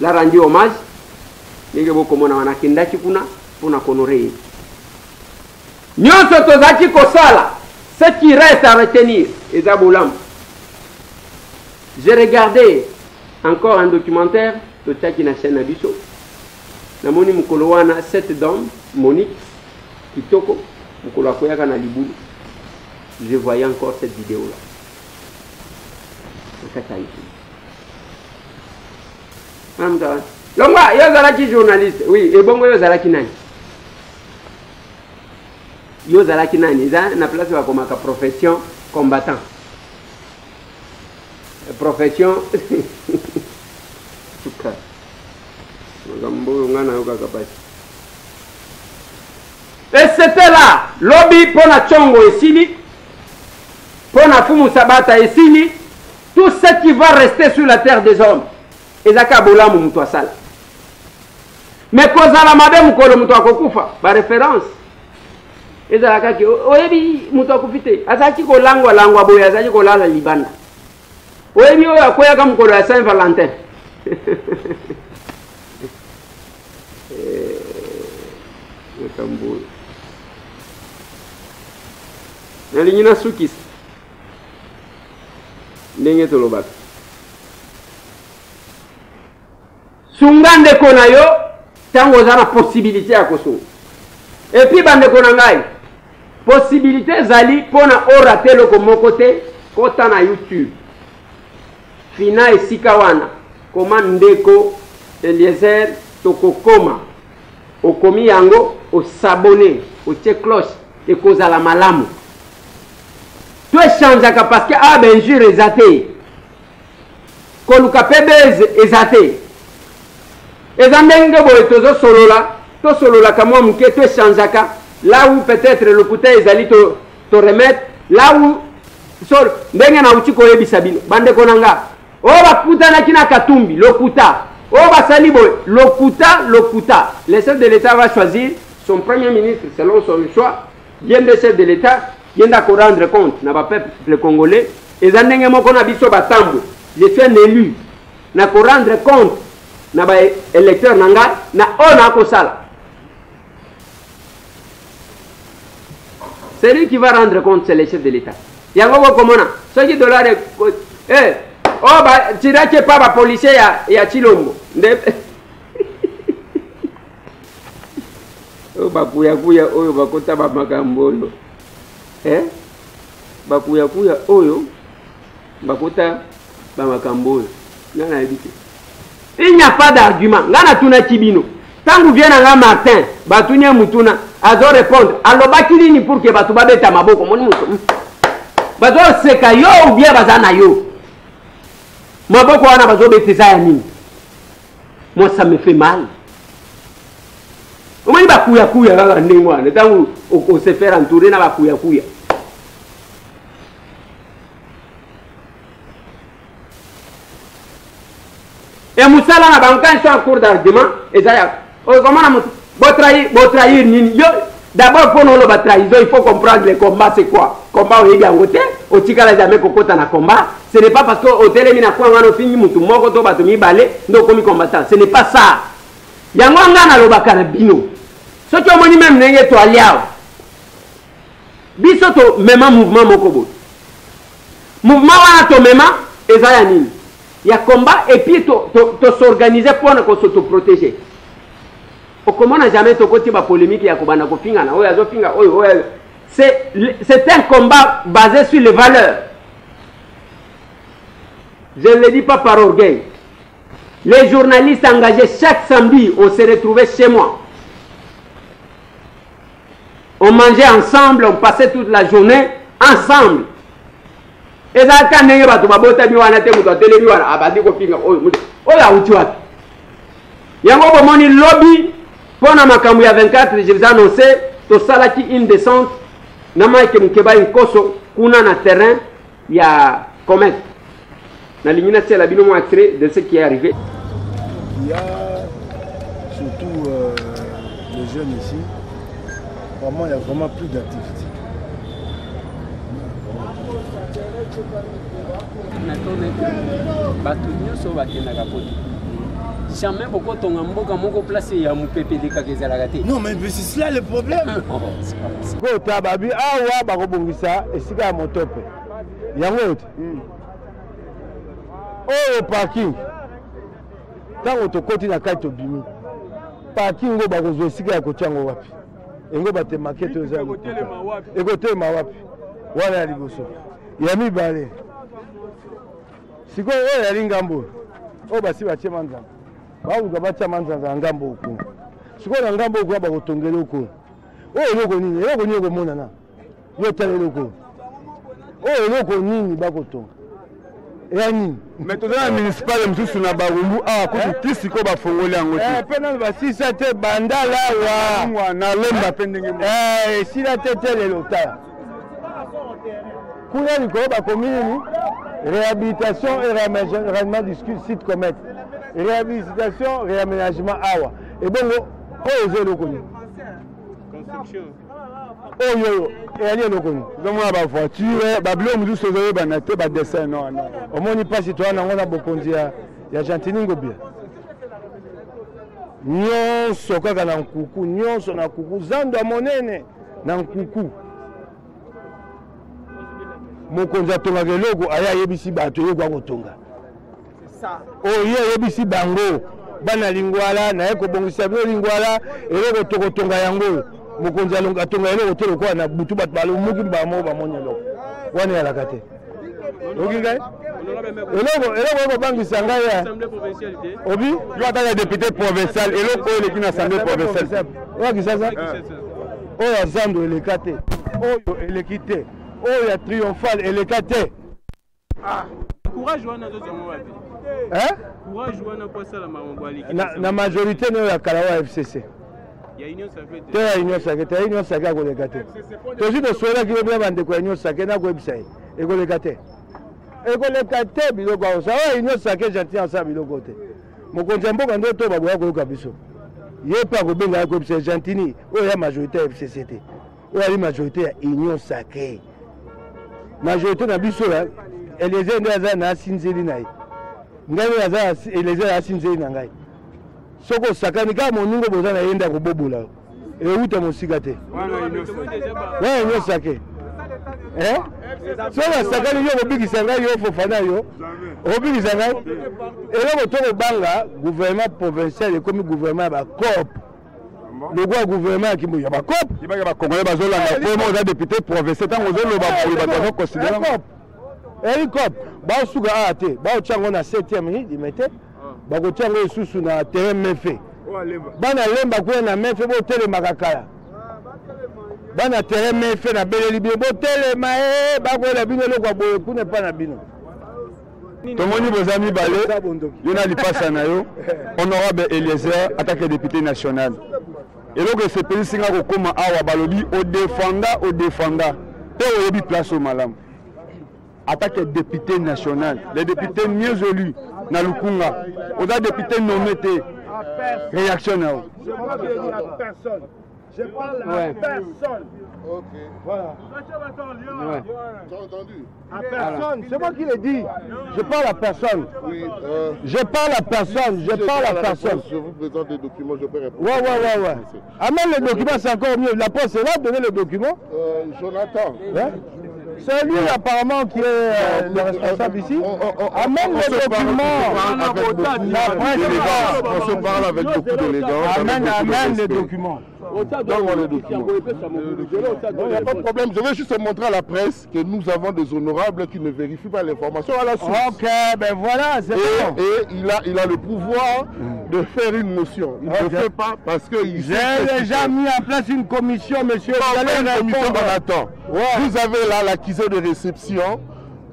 l'a rendu hommage. Ningebo komona wanakendaki kuna pona honorer. Nyonso tozaki kosala, ce qui reste à retenir est Zaboulam. J'ai regardé encore un documentaire de Tchaki na chaîne Abisso. Namoni mukolo wana cette dame Monique Kitoko mukolo akoyaka na libulu. Je voyais encore cette vidéo là. Longwa yo zalaki journaliste, oui, et bongo yo zalaki nani? Yo zalaki nani? Za na place wa komaka profession combattant. Profession tuka. Ngambo ngana yo kakapasi. Et c'était là, lobby pona Tsongo esili, pona Fumu Sabata esili, tout ce qui va rester sur la terre des hommes. Ezaka bolamu mutu asala. Mais kozala mabe mukolo mutu akokufa, ba référence. Ezaka ki oyebi mutu akufite, azaki ko langwa boya, azaki ko lala libanda. Oyebi oyo akoya ka mukolo ya Saint Valentin. Kambo. Nalingina sukis. Ndenge tolobaka. Sungande kona yo tango zana possibilité ya kosunga. Et puis bande kona ngai possibilité zali pona orate loko moko te kota na YouTube. Fina esika wana koma ndeko Eliezer tokokoma okomi yango osabone otie cloche ekozala malamu to echangeaka parce que a benjure eza te koluka mpe beze eza te eza ndenge boye tosololaka mwa moke to echangeaka là où peut-être lokuta ezali to remettre là où sol ndenge nauti koyebisa bino bandeko na nga oyo bakutanaki na Katumbi lokuta oyo basali boye lokuta le chef de l'État va choisir son premier ministre selon son choix bien de chef de l'État yenda ko rendre compte na ba peuple congolais eza ndenge moko na biso batambwe je suis un élu na ko rendre compte na ba électeur na ngai na ona ko sala c'est lui qui va rendre compte c'est le chef de l'État yango bokomona soki dollar oh ba tirake pa ba policier ya Chilombo nde oh bakuya oyo bakota ba makambo oyo bakuya oyo bakota ba makambo oyo ngana ebite il n'y a pas d'argument ngana tuna kibino tangu viena nga Martin batunye mutuna azo répondre alobaki nini pour que batu babeta maboko moni mutu bazo seka yo ou bien bazana yo maboko wana bazo beteza ya nini moi ça me fait mal omoni bakuya kaka ndenge wana tangu on se faire entourer na bakuya et musala na banka ils sont en cours d'argument et ça comment on trahir nini yo d'abord pour nous le trahison il faut comprendre le combat c'est quoi combat au bien côté au tikala jamais kokota na combat ce n'est pas parce que au télé mina kwa ngano fini mutu moko to batu mibale ndo komi combattant ce n'est pas ça yango ngana lo bakana bino soki omoni même ndenge to aliao biso to mema mouvement moko bo mouvement wana to mema ezaya nini ya combat et puis to s'organiser pour s'auto-protéger. Comment on n'a jamais tokoti ba polémique ya kobana ko finga na oyo azo finga oyo c'est un combat basé sur les valeurs. Je ne le dis pas par orgueil. Les journalistes engagés chaque samedi, on se retrouvait chez moi. On mangeait ensemble, on passait toute la journée ensemble. Et ça quand nenge ba to babota bi wana te muto atele bi wana abadi ko finga oyo auti wapi. Yango bomoni lobby pona makambo ya 24 je vous annoncé to salaki une descente na maike mukeba inkoso kuna na terrain ya Comet na ligne c'est la bino mo extrait de ce qui est arrivé. Il y a surtout les jeunes ici, vraiment il y a vraiment plus d'activité. Jamais beaucoup ton amboka moko place ya mupepele kakezala gate. Non mais c'est cela le problème. Ko tababi awa bakobongisa esika ya motope. Yango te. Oh parking. Tango to koti na kati obimi. Parking ngo bakozwe esika ya kochango wapi. Engo bate market oza. Ekotelema wapi. Wana ya liboso. Ya mibale. Siko oyo yali ngambo. O basi batie manzanga. Bavuga batia manzanga ngambo oku. Siko na ngambo oku bakotongela oku. Oyo loko nini? Loko nini komona na? Yo tale loko. Oyo loko nini bakotonga? Ya nini? Mais toza na municipal msusu na barumbu awa kuti tisiko bafongoli yango te. Pena basisa te bandala wa. Na lomba pe ndenge mo. Sila te tele lota. Kuna likolo bakomi nini? Réhabilitation et réaménagement du site Comet. Réhabilitation, réaménagement awa. Et bon, oh, j'ai le connu. Construction. Oh, yo, et allez le connu. Nous avons la voiture, bablo, nous sommes allés banater, bas dessin, non, non. Au moins, il passe citoyen, on a beaucoup de dia. Il y a Jantiningo bien. Nyon, soka na nkuku, nyon, so na kuku, zando monene, na nkuku. Mokonza tonga geloko aya yebisi bato yekwa kotonga. C'est ça. Oh ye yebisi bango bana lingwala na yeko bongisa bino lingwala eloko tokotonga yango mokonza longa tonga eloko tolo kwa na butu bato balo muki mbamo bamonya loko. Wana ya lakate. okingai eloko bangisa ngai ya obi yo ataka député provincial eloko eleki na assemblée provinciale oyakisa sa oyo ya zando eleka te oyo eleki te oyo ya triomphal eleka te courage wana tozongo wapi courage wana po sala mamongo aliki na majorité ne ya kala wa FCC ya union sacrée te ya union sacrée te ya union sacrée akoleka te tozi toswela ki bebela bandeko ya union sacrée na koyebisa ye ekoleka te biloko aosa oyo union sacrée gentil asala biloko te mokonzi ya mboka nde to baboya koyoka biso ye mpe akobenga ya koyebisa gentini oyo ya majorité ya FCC te oyo ali majorité ya union sacrée majorité na biso ya Eliezer nde aza na asinzeli na ye ngai nde aza Eliezer asinzeli na ngai soko osakani kaka moningo boza na ye nde akobobola euta mosika te wana union sacrée soki asakani yo kobikisa ngai yo Fofana yo okobikisa ngai eloko tokobanga gouvernement provincial ekomi gouvernement ya bacop logo ya gouvernement ya kimbo ya bacop ibaka bakongole bazolanda pomo oza député provincial ntango ozoloba boye bato bazoconsidera Helicop, baosuka a te, baotyango na 7e limite, bakotyango esusu na terrain mefe. Bana lemba kuya na mefe botele makakala. Bana terrain mefe na beleli bino botele mae bakola bino lokwa boye kune pa na bino. Tomoni bozami bale, yona lipasa na yo, honorable Eliezer attaque député national. Eloko sepeli singa kokoma awa balobi au défenda. Te oyebi place au malam. Attaque député national, les députés mieux élus, na Lukunga, on a député nommé, réaction à eux. Je parle à personne. Ok. Voilà. Tu as entendu? À personne. C'est moi qui l'ai dit. Je parle à personne. Oui. Je parle à personne. Je parle à personne. Je vous présente des documents, je peux répondre. Ouais. Amène les documents, c'est encore mieux. La poste est là, donnez les documents. Jonathan. C'est lui apparemment qui est le responsable ici. Amène les documents. On se parle avec beaucoup d'élégance. Amène les documents. Donne-moi les documents. Il n'y a pas de problème. Je vais juste montrer à la presse que nous avons des honorables qui ne vérifient pas l'information à la source. Ok, ben voilà, c'est bon. Et il a le pouvoir de faire une motion. Il ne fait pas parce que... J'ai déjà mis en place une commission, monsieur. Vous allez répondre. Vous avez là l'accusé de réception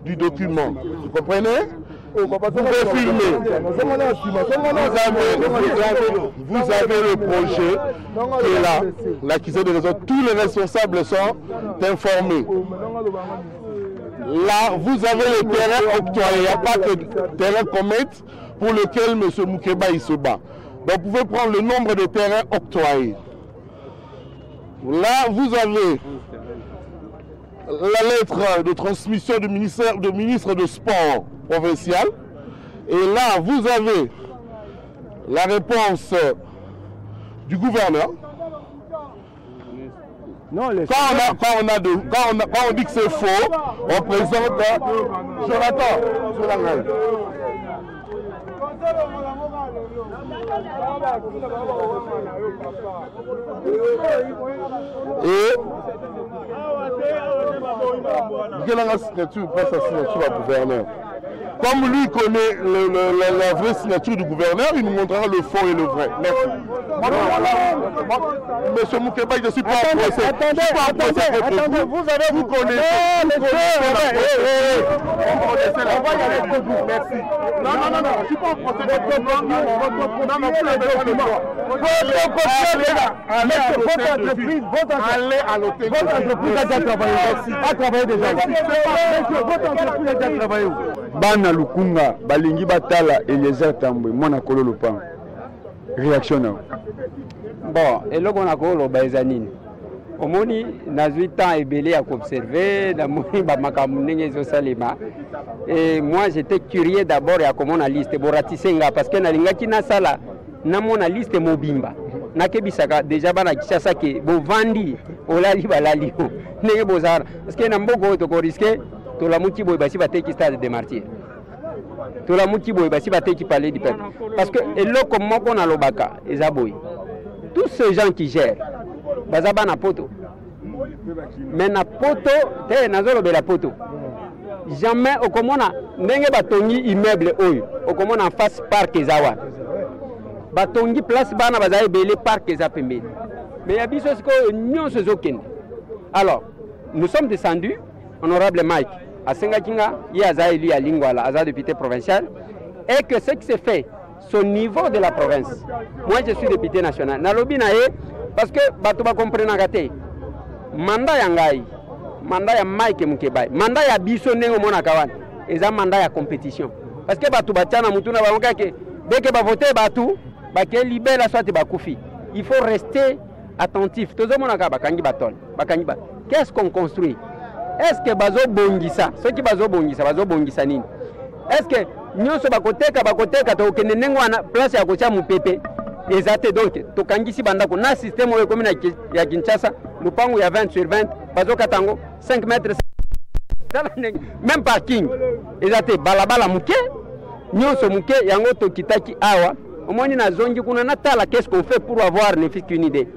du document. Vous comprenez? Vous pouvez filmer. Vous avez le projet qui est là, l'accusé de raison. Tous les responsables sont informés. Là, vous avez le terrain octroyé. Il n'y a pas que terrain commet pour lequel M. Moukeba il se bat. Donc, vous pouvez prendre le nombre de terrains octroyés. Là, vous avez la lettre de transmission du ministre de Sport provincial. Et là, vous avez la réponse du gouverneur. Non, quand on dit que c'est faux, on présente Jonathan. Et quelle est la signature, pas sa signature à gouverneur. Comme lui connaît la vraie signature du gouverneur, il nous montrera le faux et le vrai. Merci. Monsieur Moukeba, je ne suis pas en procès. Attendez, vous connaissez on va y aller pour vous. Merci. Non, je ne suis pas en procès. Allez à l'hôtel. Votre entreprise a déjà travaillé. Votre entreprise a déjà travaillé. Bana Lukunga, Balingi Batala, Eliezer Tambwe, Mwana Kolo Lupang. Réaction na. Bon, et là on a Kolo Baizanine. Au moni, na 8 ans ebélé à observer, na moni ba makamunenge zo salima. Et moi j'étais curieux d'abord à comment on a liste Boratisenga parce que na lingaki na sala na mona liste mobimba. Na kebisaka déjà bana kisasa ke bo vandi olali balali. Nenge bozara parce que na mboko to ko risquer to la muti boy basi bateki stade de martyrs. To la muti boy basi bateki palais du peuple. Parce que eloko moko na lobaka ezaboy. Tous ces gens qui gèrent bazaba na poto. Mais na poto te nazolo bela poto. jamais okomona ndenge batongi immeuble oyo okomona en face parc ezawa batongi place bana bazali belé parc eza pembeni mais ya biso siko nyonso ezokende. Alors nous sommes descendus, honorable Mike asengaki nga ye aza élu à Lingwala aza député provincial et que ce qui se fait au niveau de la province, moi je suis député national nalobi na ye parce que bato ba comprendre ngate mandat ya ngai mandat ya Mike Mukebai mandat ya biso ndenge mona kawana eza mandat ya compétition parce que bato batiana mutuna bamoka ke dès que ba voter bato ba ke libérer soit ba kufi. Il faut rester attentif. Tozo mona ka bakangi batol bakangi ba qu'est-ce qu'on construit? Est-ce que bazo bongisa ceux qui bazo bongisa nini? Est-ce que nyonso bakoteka to kende nengo na place ya kocha mupepe ezate donc to kangisi bandako na système oyo komina ya Kinshasa lupango ya 20 sur 20 bazo katango 5 mètres même parking ezate balabala muke nyonso muke yango to kitaki awa omoni na zongi kuna natala qu'est-ce qu'on fait pour avoir ne fût qu'une idée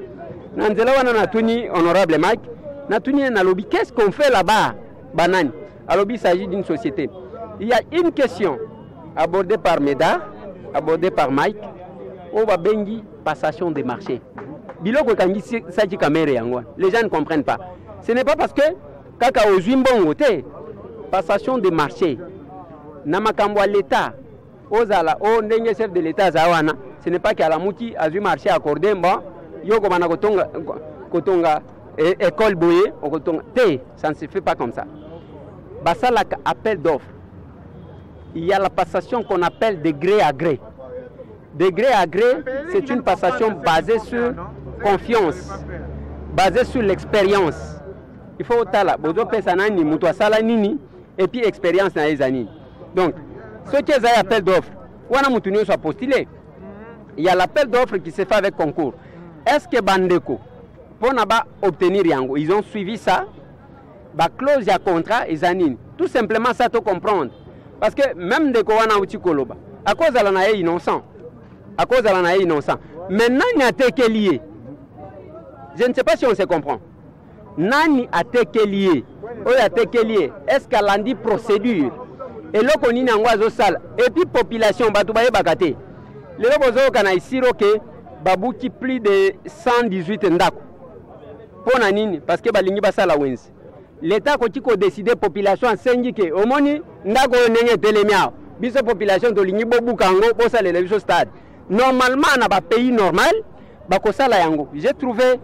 na nzela wana natuni honorable Mike natuni na lobby qu'est-ce qu'on fait là-bas banani alobi il s'agit d'une société. Il y a une question abordée par Médard, abordée par Mike, on va bengi passation des marchés. Biloko kangi saji kamere yango. Les gens ne comprennent pas. Ce n'est pas parce que kaka ozuimbongo te passation des marchés. Na makambo à l'état, ozala o ndenge chef de l'état zawana, ce n'est pas qu'à la muti azu marché accordé bon, yoko bana kotonga école boye, kotonga te, ça ne se fait pas comme ça. Basala appel d'offres. Il y a la passation qu'on appelle de gré à gré. De gré à gré, c'est une passation basée sur confiance, basée sur l'expérience. Il faut tala, bozo pesa nani, muto asala nini, et puis expérience na ezani. Donc, ce qui est appel d'offres, wana mutu nyo soit postulé. Il y a l'appel d'offres qui se fait avec concours. Est-ce que Bandeko, pour naba obtenir yango, ils ont suivi ça? Ba clause ya contrat ezanini. Tout simplement ça to comprendre. Parce que même de Kowana Utikoloba, à cause de la innocent, à cause de la innocent. Maintenant, il y a été lié. Je ne sais pas si on se comprend. Nani a été lié. Est-ce qu'elle a dit procédure? Et là, on y a un sale. Et puis, population, Batoubaye Bakate. Les gens qui ont ici, Babouki plus de 118 ndako. Pour Nanini, parce que Balingi Basala Wins. L'État a décidé population à syndiquer. Au moni, ndako nenge telemia. Biso population de l'Ingibo Bukango, pour ça les stade. Normalement, dans un pays normal, bakosala yango. J'ai trouvé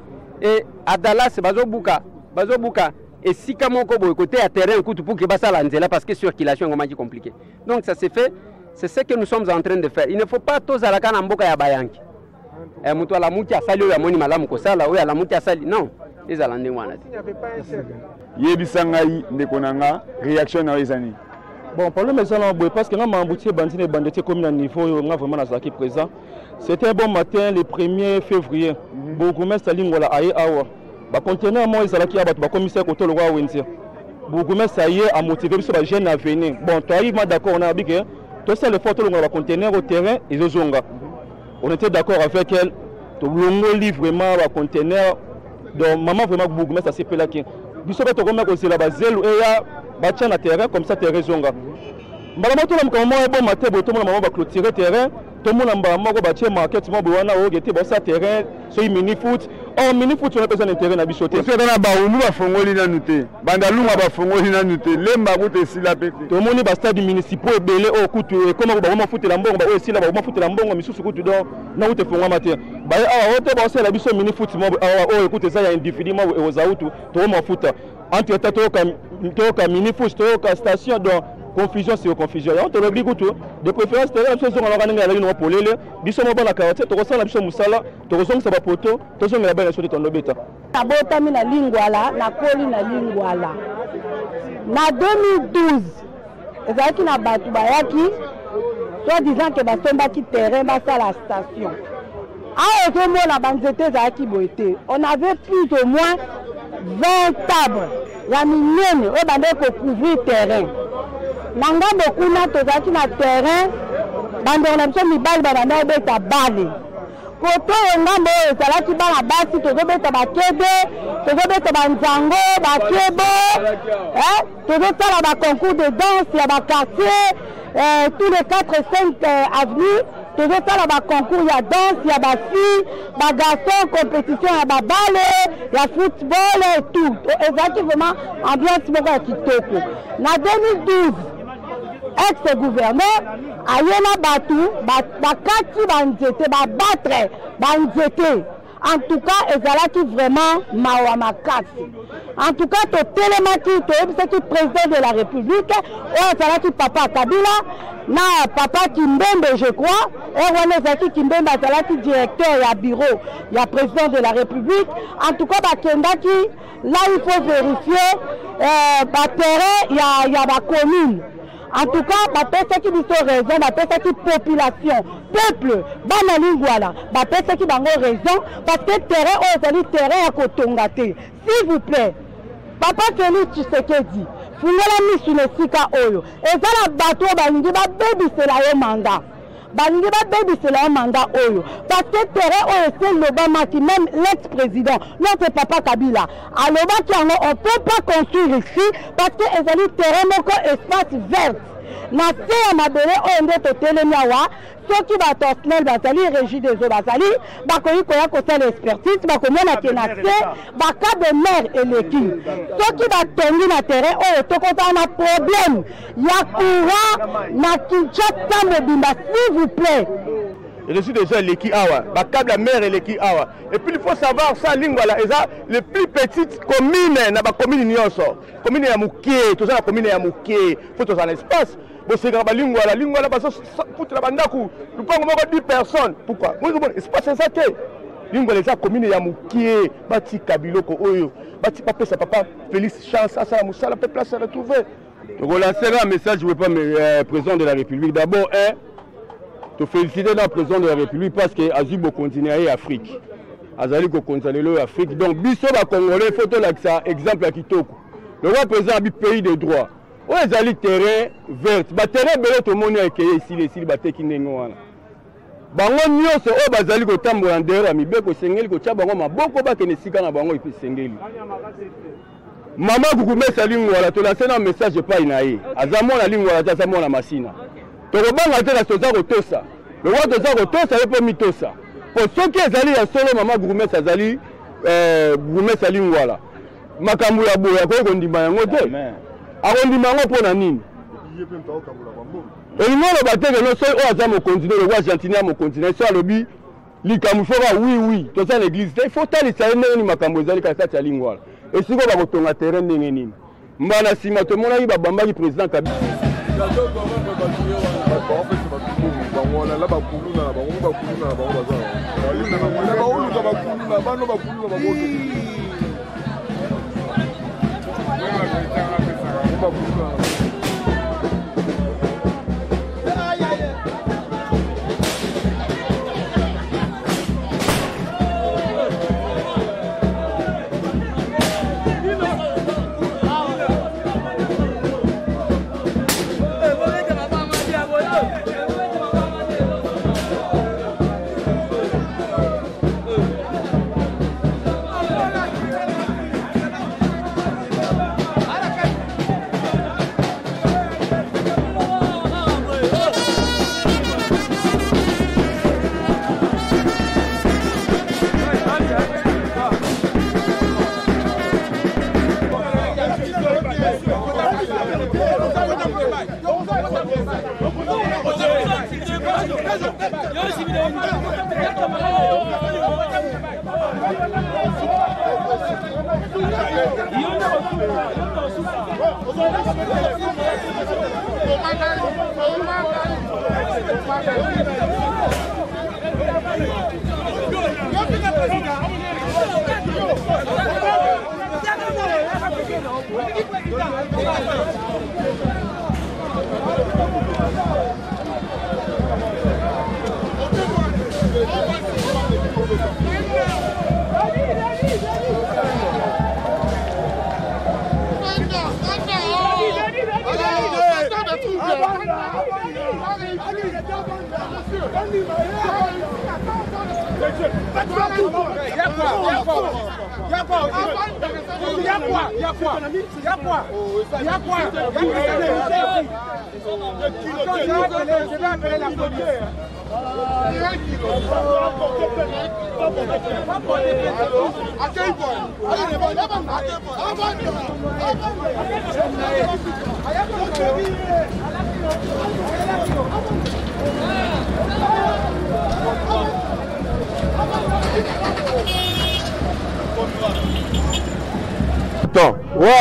à Dallas, Bazobuka, et si Kamoko côté à terrain, pour que basala nzela parce que circulation est compliquée. Donc ça s'est fait, c'est ce que nous sommes en train de faire. Il ne faut pas tous à la canamboka ya bayanki. Et muto la muti a sali ou ya moni malamu kosala ou ya la muti a sali non. Les Alandais wana. Yebisangai ndekonanga réaction na ezani. Bon, problème est là parce que nous avons bandité bandité comme à niveau on a vraiment qui présent. C'était un bon matin le 1er février. Bourgmestre Lingwala aye awa. Ba conteneur moi ezalaki aba ba commissaire côté le roi Wentia. Bourgmestre aye a motivé biso ba jeune à venir. Bon, toi arrive d'accord on a dit que tout ça le photo le conteneur au terrain et zonga. On était d'accord avec elle. Tout le livre vraiment ba conteneur. Donc maman vraiment bourgmestre ça s'est fait là qui. Biso ba to comme ko c'est la basel et ya ba tient na terrain comme ça terrain zonga. Mbala to la comme moi bon matin to mo maman ba clôturer terrain. Tout le monde a bâti market, moi boana o gete bossa terrain, so mini foot. Oh mini foot on a besoin d'intérêt na bisoté. Parce que dans la baoulu ba fongoli na nuté. Bandalou ba fongoli na nuté. Lemba gote si la pété. Tout le monde ba stade municipal belé o kutu comment ba foot la mbongo ba o si la ba foot la mbongo misusu kutu do na gote fonga matin. Ba o te ba la biso mini foot mo o écoute ça ya individu mo o zautu to mo foot. Entre temps to ka mini foot to ka station donc confusion sur confusion. On te l'oblige tout. De préférence, tu as une chose on a gagné avec nous pour les. Bisous mon bon la carotte. Tu ressens la bisou musala. Tu ressens que ça va poto. Tu ressens la belle chose de ton lobeta. Na bota mi na lingwala, na koli na lingwala. Na 2012, ezaki na batu bayaki, soit disant que basomba ki terrain basa la station. Ah, au moins la banzete zaki boité. On avait plus ou moins 20 tables. La mignonne, on bandait pour couvrir terrain. Nanga beaucoup na tozaki na terrain bandor na biso mibali bana beta bale koto ngambo ezalaki bana basi tozobeta bakebe tozobeta banzango bakebo tozosala baconcours de danse ya baquartier tous les 4 et 5 avenues tozosala baconcours ya danse ya bafille bagarçon compétition ya babale ya football et tout ezalaki vraiment ambiance moko ya kitoko na 2012 ex-gouverneur ayena batu bakati banzete babatre banzete en tout cas ezalaki vraiment mawa makasi en tout cas totelemaki toyebisaki président de la république oyo azalaki papa Kabila na papa Kimbembe je crois wana ezalaki Kimbembe azalaki directeur ya bureau ya président de la république en tout cas bakendaki là il faut vérifier baterrain ya bacommune. En tout cas, bapesaki biso raison, bapesaki population, peuple, bana lingwala, bapesaki bango raison, parce que terrain, ozali terrain ya kotongate. S'il vous plaît, Papa Félix Tshisekedi, fungola misu nesika oyo, ezala bato balingi babebisela yo manda. Balingi babebisela yo manda oyo. Parce que terrain oyo c'est lobamaki, même l'ex-président, notre Papa Kabila, alobaki yango, on ne peut pas construire ici, parce que ezali terrain moko espace vert. Na se ya mabele oyo nde totelemi awa soki bato SNEL bazali régie des eaux bazali bakoki koya kosala expertise bakomona ke na se baka de mer eleki soki batongi na terrain oyo tokozala na problème ya courant na Kinshasa mobimba s'il vous plaît. Je suis déjà l'équipe Awa, la mer et l'équipe Awa. Et puis il faut savoir ça, Lingwala, les plus petites communes, na ba commune nyonso, commune ya Muké, tout ça la commune ya Muké, faut tout ça l'espace. Bon c'est grave Lingwala parce que pour la bandaku, nous pas encore 10 personnes. Pourquoi? Moi bon, espace c'est ça que Lingwala c'est commune ya Muké, bati Kabiloko oyo, bati papa Félix Chance, ça Moussa, la peuple s'est retrouvé. Donc on lancerai un message, je ne veux pas président de la République. D'abord, te féliciter dans le président de la République parce que Azubo continue à Afrique. Azali ko continue à Afrique. Donc, biso ba Congolais, faut que ça exemple à Kitoko. Le roi président a pays de droit. Où est Azali terrain vert? Ba terrain belé tout le monde est ici, ba teki nengoana. Bango nyonso o bazali ko tambola ndera mibe ko sengeli ko tcha bango maboko ba kene sika na bango ipi sengeli. Maman Kukumesa Lingwala to lancer un message pas inaé. Azamona Lingwala ta zamona masina. Tokobanga te na soza kotosa. Le roi toza kotosa yepo mitosa. Pour ceux qui azali ya solo mama Gourmet azali Gourmet Lingwala. Makambo ya boya ko kondima yango te. Akondima yango pona nini? Et ngolo bateke no so o azamo continuer le roi Gentilien mo continuer so alobi likambo foka oui toza l'église. Il faut tali sa nini makambo ezali ka sa Lingwala. Et si ko ba kotonga terrain ndenge nini? Mbana sima to mona yiba bambaki président Kabila.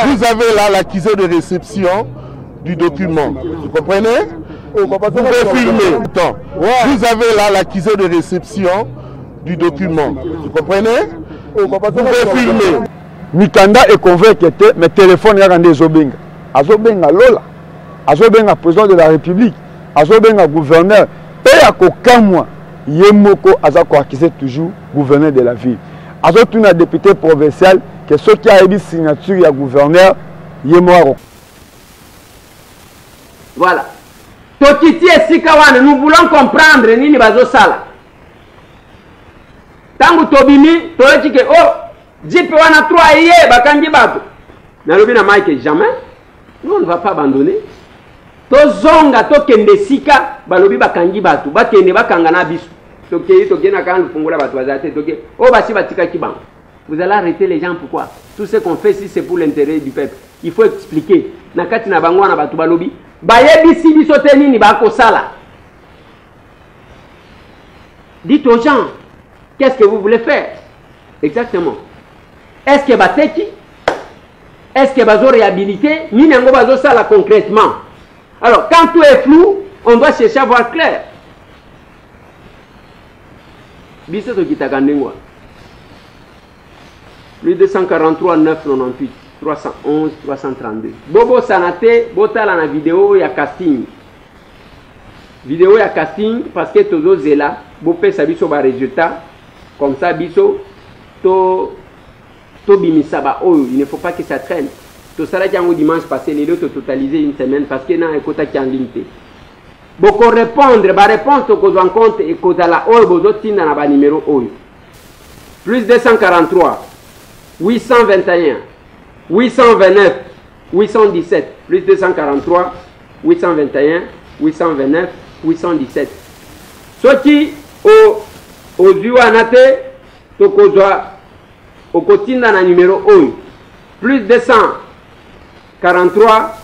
Vous avez là l'accusé de réception du document. Vous comprenez? Vous pouvez filmer. Vous avez là l'accusé de réception du document. Vous comprenez? Vous pouvez filmer. Mikanda est convaincu que mes téléphones y a rendu Zobenga. Azobenga Lola. Azobenga président de la République. Azobenga gouverneur. Et à aucun mois, Yemoko Azako accusé toujours gouverneur de la ville. Azotu un député provincial que ceux qui a eu signature il y a gouverneur Yemoko. Voilà. Tokiti et Sikawan, nous voulons comprendre nini bazo sala. Tangu tobimi, toyoti ke oh, jipe wana 3 iye bakangi bato. Nalobi na Mike jamais. Nous on ne va pas abandonner. Tozonga tokende sika balobi bakangi bato, bakende bakanga na biso. Toke na kan fungula bato bazate toke. Oh basi batika kibango. Vous allez arrêter les gens pourquoi? Tout ce qu'on fait si c'est pour l'intérêt du peuple. Il faut expliquer. Nakati na bango na bato balobi bayebisi biso te nini bakosala. Dites aux gens, qu'est-ce que vous voulez faire? Exactement. Est-ce que bateki? Est-ce que bazo réhabilité? Nini ngo bazo sala concrètement? Alors, quand tout est flou, on doit chercher à voir clair. Biso to kitakandengwa. Plus 243 998 311 332. Bobo sanate botala na vidéo ya casting. Vidéo ya casting parce que tozo zela bo pesa biso ba résultat comme ça biso to bimisa ba oyo, il ne faut pas que ça traîne. To sala jango dimanche passé les deux totaliser une semaine parce que na ekota ki en ligne. Boko répondre ba réponse to ko en compte et ko la oyo bozo tinda na ba numéro oyo. Plus 243 821 829 817 plus 243 821 829 817. Soki au duanate to kozwa au kotinda na numéro 1 plus 243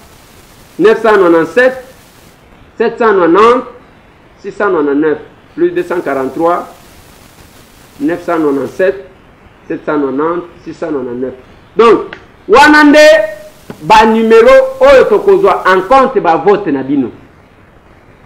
997 790 699 plus 243 997 790 699. Donc wanande ba numéro oyo to kozwa en compte ba vote na bino.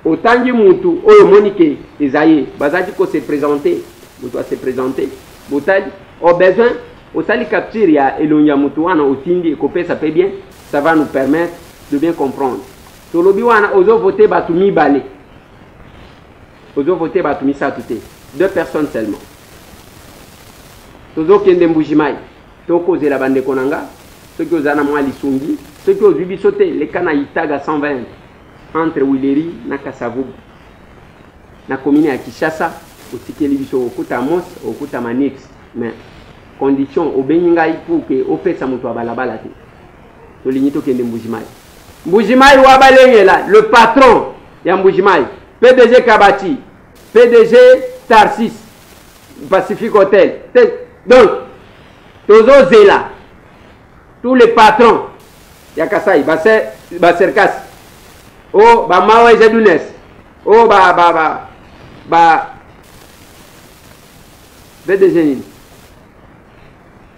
Otangi mutu oyo monike ezaye bazadi ko se présenter, vous doit se présenter. Botali au besoin osali capture ya elonya mutu wana otindi ko pesa pe bien, ça va nous permettre de bien comprendre. To lobi wana ozo voter batumi balé. Ozo voter batumi satute. 2 personnes seulement. Tozo kende mbujimai. Toko zela bande konanga. Ceux qui ont mwa lisungi, ceux qui ont vu sauter les canaux Itaga 120 entre Wileri na Kasavubu na commune à Kishasa otikeli biso okuta mos okuta manix mais condition obeningai pour que opesa mutu abalabala te to lignito kende mbujimai wa balengela le patron ya mbujimai PDG Kabati PDG Tarsis Pacific Hotel donc tozo zela tous les patrons Yakasai Baserkas oh ba Mawa Zedunes oh ba PDG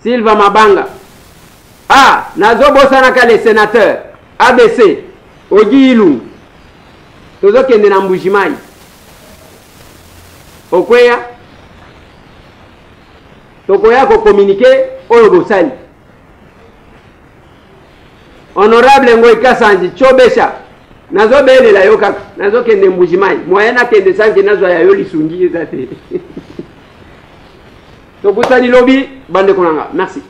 Silva Mabanga ah nazo bosana ka les sénateurs ABC Ogilu tozo kende na mbujimai okweya tokoya ko communiquer oyo bosali honorable Ngoy Kasanji Chobesha nazo bele la yoka nazo kende mbujimai moyena kende sanki nazo ya yo lisungi ezate to kusali lobby bande konanga merci.